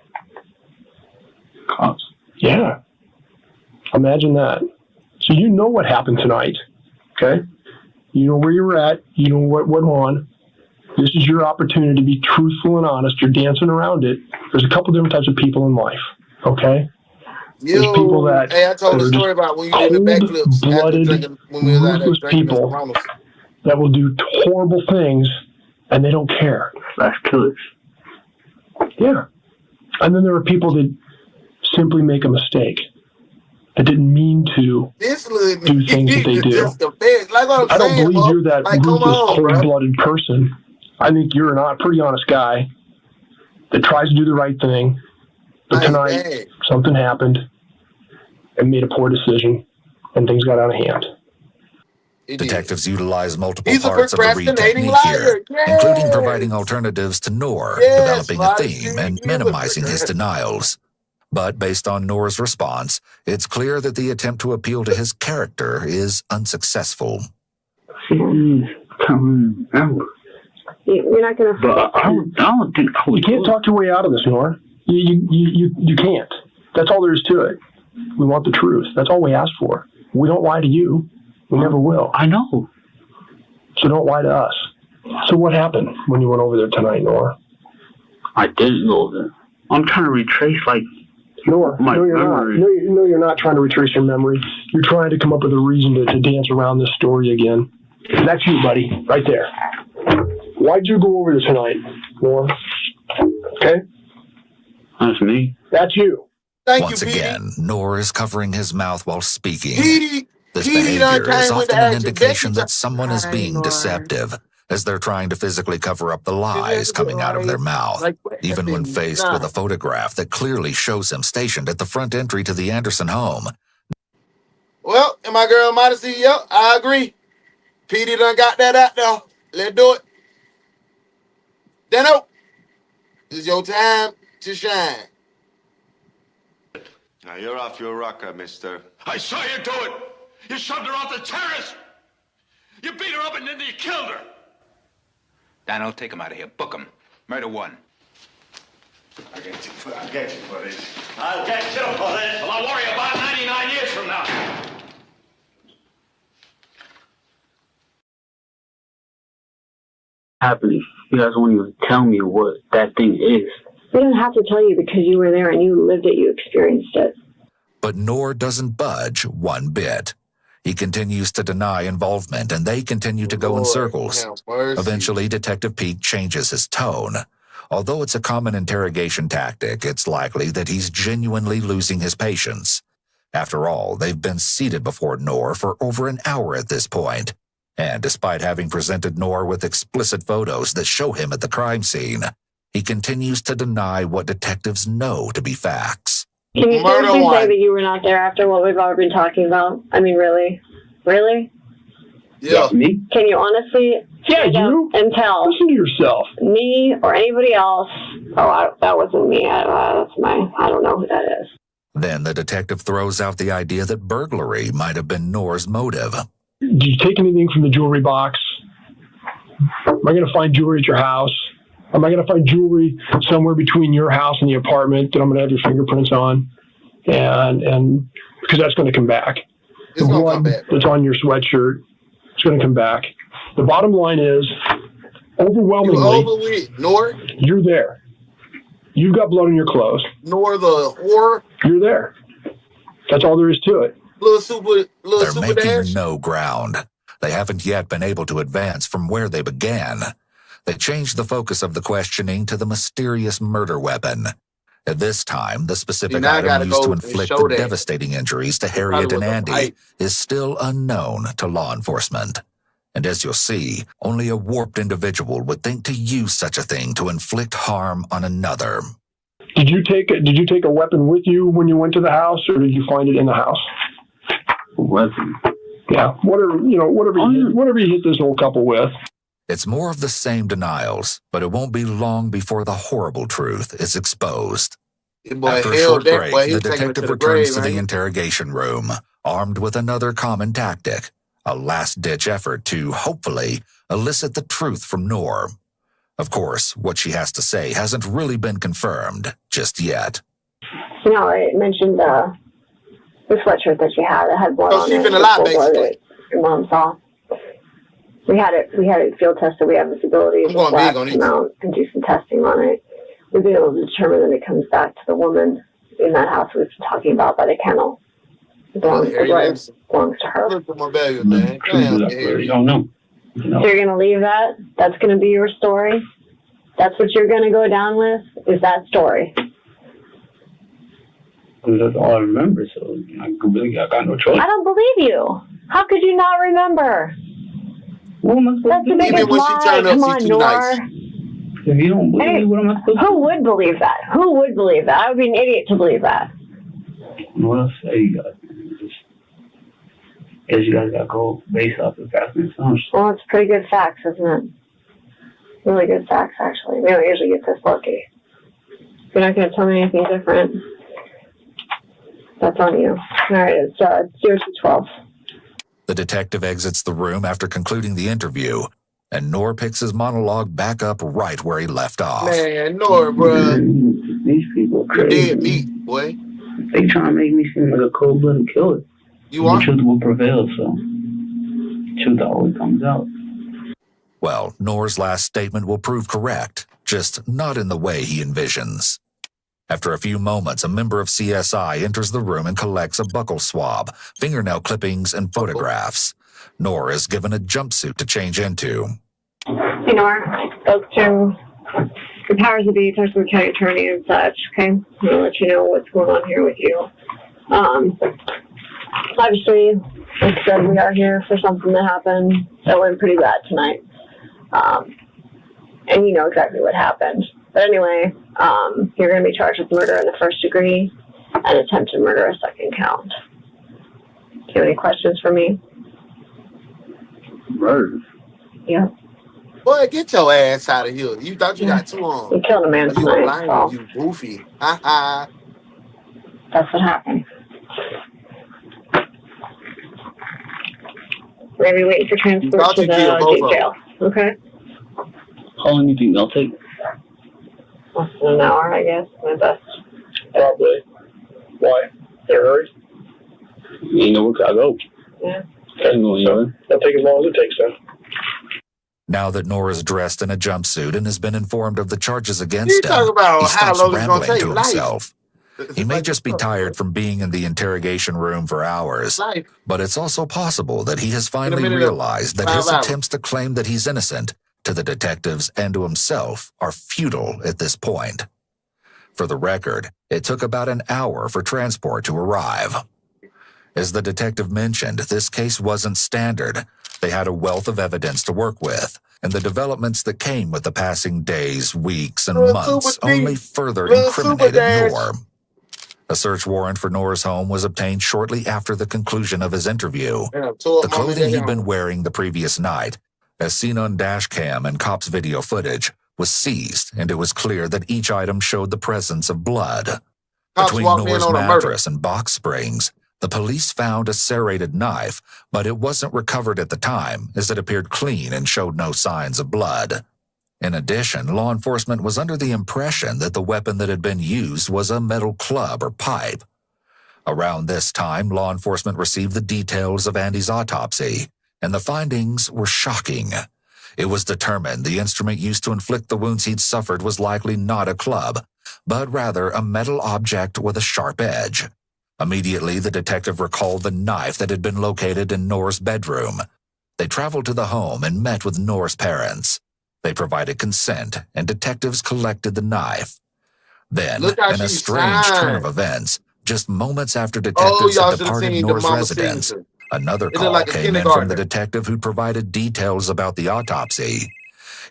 Cops. Yeah. Imagine that. So you know what happened tonight. Okay. You know where you're at. You know what went on. This is your opportunity to be truthful and honest. You're dancing around it. There's a couple different types of people in life, okay? There's people that I told a story about when you did the backflips. Cold-blooded, ruthless people that will do horrible things, and they don't care. That's killers. Yeah. And then there are people that simply make a mistake. That didn't mean to do things that they do. I don't believe you're that ruthless, cold-blooded person. I think you're a pretty honest guy that tries to do the right thing. But tonight, something happened and made a poor decision, and things got out of hand. Detectives utilize multiple parts of the read technique here, including providing alternatives to Noor, developing a theme, and minimizing his denials. But based on Noor's response, it's clear that the attempt to appeal to his character is unsuccessful. You're not going to... I don't think... You can't talk your way out of this, Noor. You can't. That's all there is to it. We want the truth. That's all we ask for. We don't lie to you. We never will. I know. So don't lie to us. So what happened when you went over there tonight, Noor? I didn't go there. I'm trying to retrace, Noor, no, you're not. No, you're not trying to retrace your memory. You're trying to come up with a reason to dance around this story again. That's you, buddy, right there. Why'd you go over there tonight, Noor? Okay? That's me. That's you. Once again, Noor is covering his mouth while speaking. This behavior is often an indication that someone is being deceptive, as they're trying to physically cover up the lies coming out of their mouth, even when faced with a photograph that clearly shows him stationed at the front entry to the Anderson home. Well, and my girl Modesty, yep, I agree. Petey done got that out there. Let's do it. Dano, it's your time to shine. Now, you're off your rocker, mister. I saw you do it. You shoved her off the terrace. You beat her up and then you killed her. Dano, take him out of here. Book him. Murder one. I'll get you for this. I'll get you for this. Well, I'll worry about 99 years from now. Happily, you guys won't even tell me what that thing is. We don't have to tell you because you were there and you lived it, you experienced it. But Noor doesn't budge one bit. He continues to deny involvement, and they continue to go in circles. Eventually, Detective Pete changes his tone. Although it's a common interrogation tactic, it's likely that he's genuinely losing his patience. After all, they've been seated before Noor for over an hour at this point. And despite having presented Noor with explicit photos that show him at the crime scene, he continues to deny what detectives know to be facts. Can you seriously say that you were not there after what we've already been talking about? I mean, really? Really? Yeah. Me? Can you honestly and tell listen to yourself. Me or anybody else? Oh, that wasn't me. I don't know who that is. Then the detective throws out the idea that burglary might have been Noor's motive. Did you take anything from the jewelry box? Am I going to find jewelry at your house? Am I going to find jewelry somewhere between your house and the apartment that I'm going to have your fingerprints on? And because that's going to come back. The blood that's on your sweatshirt, it's going to come back. The bottom line is, overwhelmingly, Noor, you're there. You've got blood on your clothes. Noor the whore. You're there. That's all there is to it. They're making no ground. They haven't yet been able to advance from where they began. They changed the focus of the questioning to the mysterious murder weapon. At this time, the specific item used to inflict the devastating injuries to Harriet and Andy is still unknown to law enforcement. And as you'll see, only a warped individual would think to use such a thing to inflict harm on another. Did you take a weapon with you when you went to the house, or did you find it in the house? Weapon. Yeah, whatever you hit this old couple with. It's more of the same denials, but it won't be long before the horrible truth is exposed. After a short break, the detective returns to the interrogation room, armed with another common tactic, a last-ditch effort to, hopefully, elicit the truth from Noor. Of course, what she has to say hasn't really been confirmed just yet. You know, I mentioned the sweatshirt that she had. It had blood on it. She's been alive, basically. Your mom saw. We had it field tested. We have this ability to come out and do some testing on it. We've been able to determine that it comes back to the woman in that house we've been talking about by the kennel. It belongs to her. I don't know. So you're going to leave that? That's going to be your story? That's what you're going to go down with? Is that story? That's all I remember, so I got no choice. I don't believe you. How could you not remember? That's the biggest lie. Come on, Noor. If you don't believe me, what am I supposed to do? Who would believe that? Who would believe that? I would be an idiot to believe that. What else say you guys? Guess you guys got to go based off of facts and assumptions. Well, it's pretty good facts, isn't it? Really good facts, actually. We don't usually get this lucky. You're not going to tell me anything different. That's on you. All right, it's 0212. The detective exits the room after concluding the interview, and Noor picks his monologue back up right where he left off. Man, Noor, bro. These people are crazy. Dead meat, boy. They trying to make me seem like a cold-blooded killer. You are? The truth will prevail, so the truth always comes out. Well, Noor's last statement will prove correct, just not in the way he envisions. After a few moments, a member of CSI enters the room and collects a buccal swab, fingernail clippings, and photographs. Noor is given a jumpsuit to change into. Hey, Noor. I spoke to the powers that be, Thurston County Attorney and such, okay? I'm going to let you know what's going on here with you. Obviously, like I said, we are here for something that happened that went pretty bad tonight. And you know exactly what happened. But anyway, you're going to be charged with murder in the first degree and attempted murder a second count. Do you have any questions for me? Murder? Yeah. Boy, get your ass out of here. You thought you got too long. You killed a man tonight. Lying, you goofy. That's what happened. We're going to be waiting for transport to the jail. Okay? How long do you think they'll take? Less than an hour, I guess. My best. Probably. Why? They're hurried? You know where I go. Yeah. That'll take as long as it takes, then. Now that Noor is dressed in a jumpsuit and has been informed of the charges against him, about he how starts long it's gonna rambling take. to himself. He may just be tired from being in the interrogation room for hours, but it's also possible that he has finally realized that his attempts to claim that he's innocent to the detectives and to himself are futile at this point. For the record, it took about an hour for transport to arrive. As the detective mentioned, this case wasn't standard. They had a wealth of evidence to work with, and the developments that came with the passing days, weeks, and months only further incriminated Noor. A search warrant for Noor's home was obtained shortly after the conclusion of his interview. The clothing he'd been wearing the previous night, as seen on dash cam and cops' video footage, was seized, and it was clear that each item showed the presence of blood. Between Noor's mattress and box springs, the police found a serrated knife, but it wasn't recovered at the time, as it appeared clean and showed no signs of blood. In addition, law enforcement was under the impression that the weapon that had been used was a metal club or pipe. Around this time, law enforcement received the details of Andy's autopsy, and the findings were shocking. It was determined the instrument used to inflict the wounds he'd suffered was likely not a club, but rather a metal object with a sharp edge. Immediately, the detective recalled the knife that had been located in Noor's bedroom. They traveled to the home and met with Noor's parents. They provided consent, and detectives collected the knife. Then, Look how in a she strange turn of signed. events, just moments after detectives y'all had should have departed seen the Noor's mama residence, signature. another It looked call like a came in from the kindergartner. detective who provided details about the autopsy.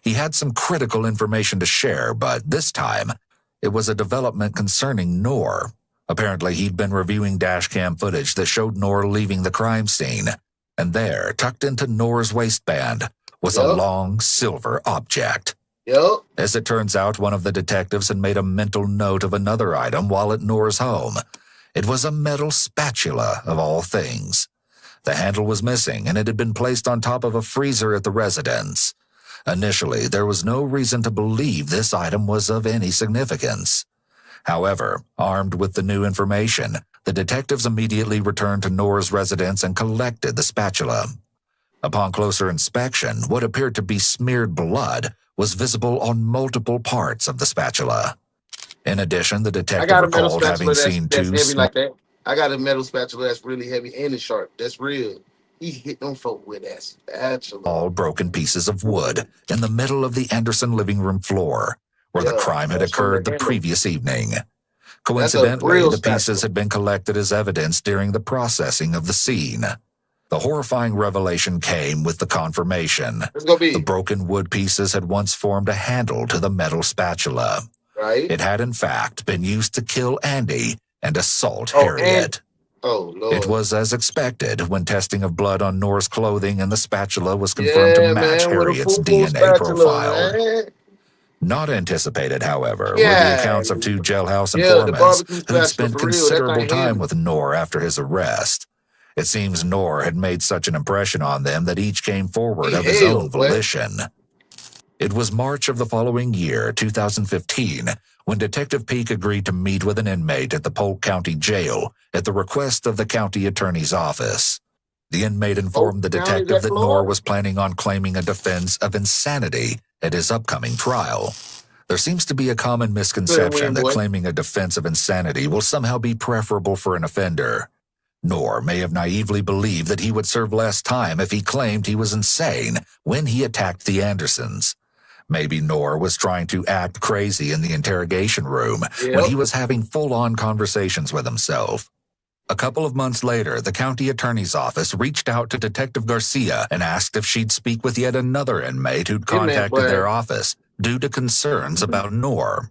He had some critical information to share, but this time, it was a development concerning Noor. Apparently, he'd been reviewing dashcam footage that showed Noor leaving the crime scene, and there, tucked into Noor's waistband, was a long silver object. As it turns out, one of the detectives had made a mental note of another item while at Noor's home. It was a metal spatula, of all things. The handle was missing, and it had been placed on top of a freezer at the residence. Initially, there was no reason to believe this item was of any significance. However, armed with the new information, the detectives immediately returned to Noor's residence and collected the spatula. Upon closer inspection, what appeared to be smeared blood was visible on multiple parts of the spatula. In addition, the I detective got a metal recalled having spatula seen that's two heavy like that. I got a metal spatula that's really heavy and it's sharp. That's real. He hit them folk with that spatula. small broken pieces of wood in the middle of the Anderson living room floor, where the crime had occurred the previous evening. Coincidentally, the pieces had been collected as evidence during the processing of the scene. The horrifying revelation came with the confirmation. The broken wood pieces had once formed a handle to the metal spatula. It had, in fact, been used to kill Andy and assault Harriet. It was as expected when testing of blood on Noor's clothing and the spatula was confirmed to match Harriet's DNA profile. Not anticipated, however, were the accounts of two jailhouse informants who'd spent considerable time with Noor after his arrest. It seems Noor had made such an impression on them that each came forward of his own volition. It was March of the following year, 2015, when Detective Peake agreed to meet with an inmate at the Polk County Jail at the request of the county attorney's office. The inmate informed the detective that Noor was planning on claiming a defense of insanity at his upcoming trial. There seems to be a common misconception that claiming a defense of insanity will somehow be preferable for an offender. Noor may have naively believed that he would serve less time if he claimed he was insane when he attacked the Andersons. Maybe Noor was trying to act crazy in the interrogation room when he was having full-on conversations with himself. A couple of months later, the county attorney's office reached out to Detective Garcia and asked if she'd speak with yet another inmate who'd contacted their office due to concerns about Noor.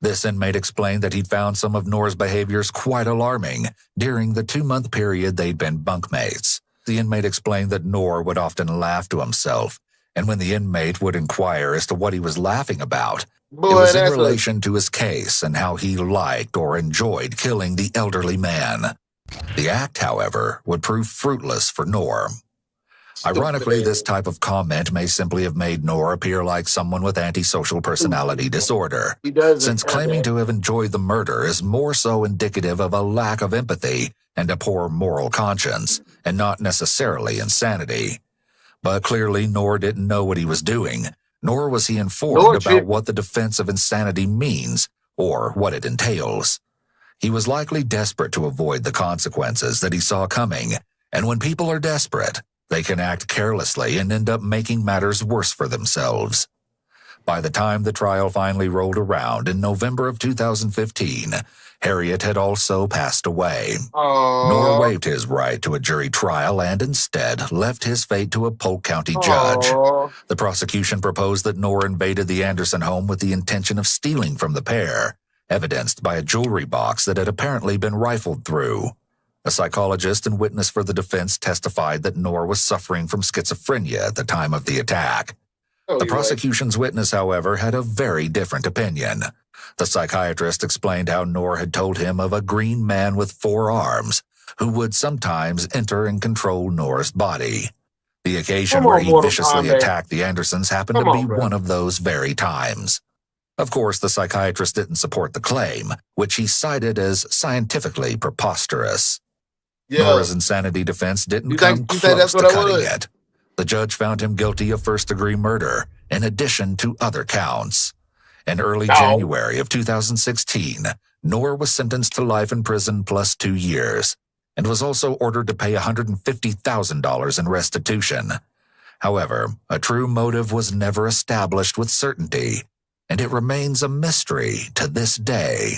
This inmate explained that he'd found some of Noor's behaviors quite alarming during the 2-month period they'd been bunkmates. The inmate explained that Noor would often laugh to himself, and when the inmate would inquire as to what he was laughing about, it was in relation to his case and how he liked or enjoyed killing the elderly man. The act, however, would prove fruitless for Noor. Ironically, this type of comment may simply have made Noor appear like someone with antisocial personality disorder, since claiming to have enjoyed the murder is more so indicative of a lack of empathy and a poor moral conscience, and not necessarily insanity. But clearly, Noor didn't know what he was doing, nor was he informed about what the defense of insanity means or what it entails. He was likely desperate to avoid the consequences that he saw coming, and when people are desperate, they can act carelessly and end up making matters worse for themselves. By the time the trial finally rolled around in November of 2015, Harriet had also passed away. Noor waived his right to a jury trial and instead left his fate to a Polk County judge. The prosecution proposed that Noor invaded the Anderson home with the intention of stealing from the pair, evidenced by a jewelry box that had apparently been rifled through. A psychologist and witness for the defense testified that Noor was suffering from schizophrenia at the time of the attack. The prosecution's witness, however, had a very different opinion. The psychiatrist explained how Noor had told him of a green man with 4 arms who would sometimes enter and control Noor's body. The occasion where he viciously attacked the Andersons happened to be one of those very times. Of course, the psychiatrist didn't support the claim, which he cited as scientifically preposterous. Noor's insanity defense didn't come close to cutting it. The judge found him guilty of first-degree murder, in addition to other counts. In early January of 2016, Noor was sentenced to life in prison plus 2 years, and was also ordered to pay $150,000 in restitution. However, a true motive was never established with certainty, and it remains a mystery to this day.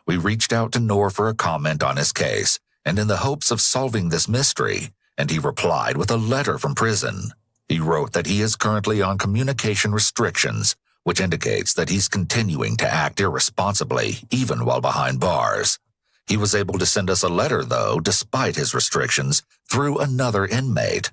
We reached out to Noor for a comment on his case, and in the hopes of solving this mystery, and he replied with a letter from prison. He wrote that he is currently on communication restrictions, which indicates that he's continuing to act irresponsibly, even while behind bars. He was able to send us a letter, though, despite his restrictions, through another inmate.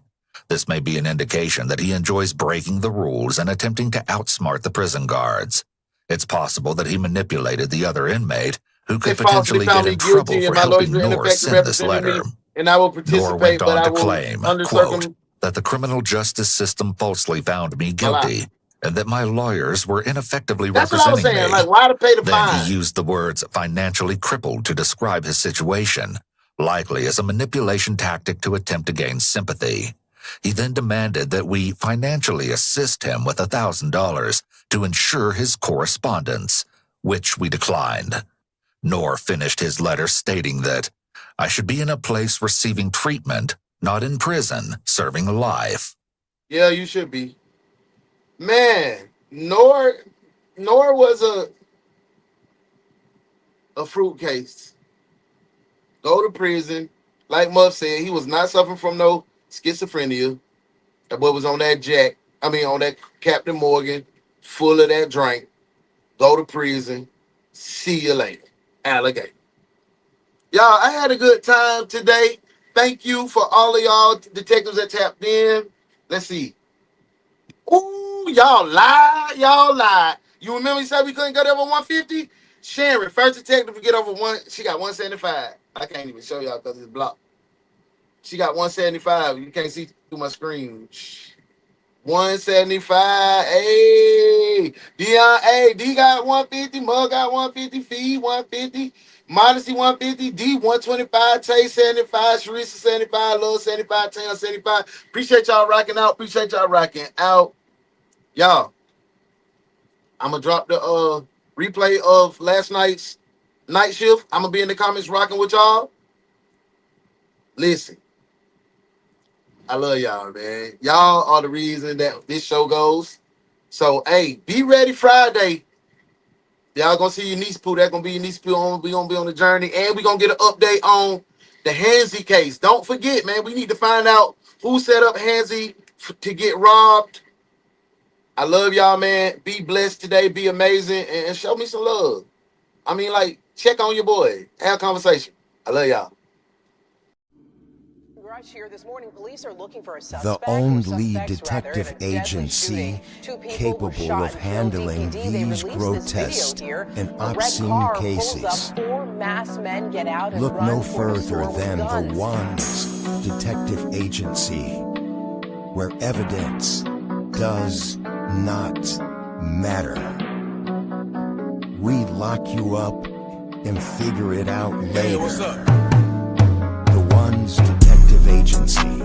This may be an indication that he enjoys breaking the rules and attempting to outsmart the prison guards. It's possible that he manipulated the other inmate, who could potentially get in trouble for helping Noor send this letter. And I will Noor participate, went but on I to will claim, under quote, that the criminal justice system falsely found me guilty, and that my lawyers were ineffectively That's what I was representing saying. me. Like, why to pay the Then fine? he used the words financially crippled to describe his situation, likely as a manipulation tactic to attempt to gain sympathy. He then demanded that we financially assist him with $1,000 to ensure his correspondence, which we declined. Noor finished his letter stating that I should be in a place receiving treatment, not in prison, serving life. Yeah, you should be. Man, Noor was a fruitcase. Go to prison. Like Muff said, he was not suffering from no schizophrenia. That boy was on that on that Captain Morgan, full of that drink. Go to prison. See you later. Alligator. Y'all, I had a good time today. Thank you for all of y'all detectives that tapped in. Let's see. Ooh, y'all lied. Y'all lied. You remember you said we couldn't get over 150? Sharon, first detective to get over one. She got 175. I can't even show y'all because it's blocked. She got 175. You can't see through my screen. 175. Hey, Dion. Hey, D got 150. Mug got 150. Fee 150. Modesty 150. D 125. Tay 75. Sharissa 75. Lil 75. Taylor 75. Appreciate y'all rocking out. Appreciate y'all rocking out. Y'all, I'm gonna drop the replay of last night's night shift. I'm gonna be in the comments rocking with y'all. Listen, I love y'all, man. Y'all are the reason that this show goes. So, hey, be ready Friday. Y'all gonna see your niece poo. That's gonna be your niece poo. We gonna be on the journey, and we gonna get an update on the Hansy case. Don't forget, man. We need to find out who set up Hansy to get robbed. I love y'all, man. Be blessed today. Be amazing, and show me some love. I mean, like, check on your boy. Have a conversation. I love y'all. Here this morning, police are looking for a suspect, The only detective agency capable of handling these grotesque and obscene cases. Look no further than the Ones Detective Agency, where evidence does not matter. We lock you up and figure it out later. Hey, what's up? The Ones Detective Agency,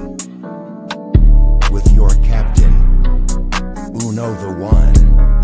with your captain, Uno the One.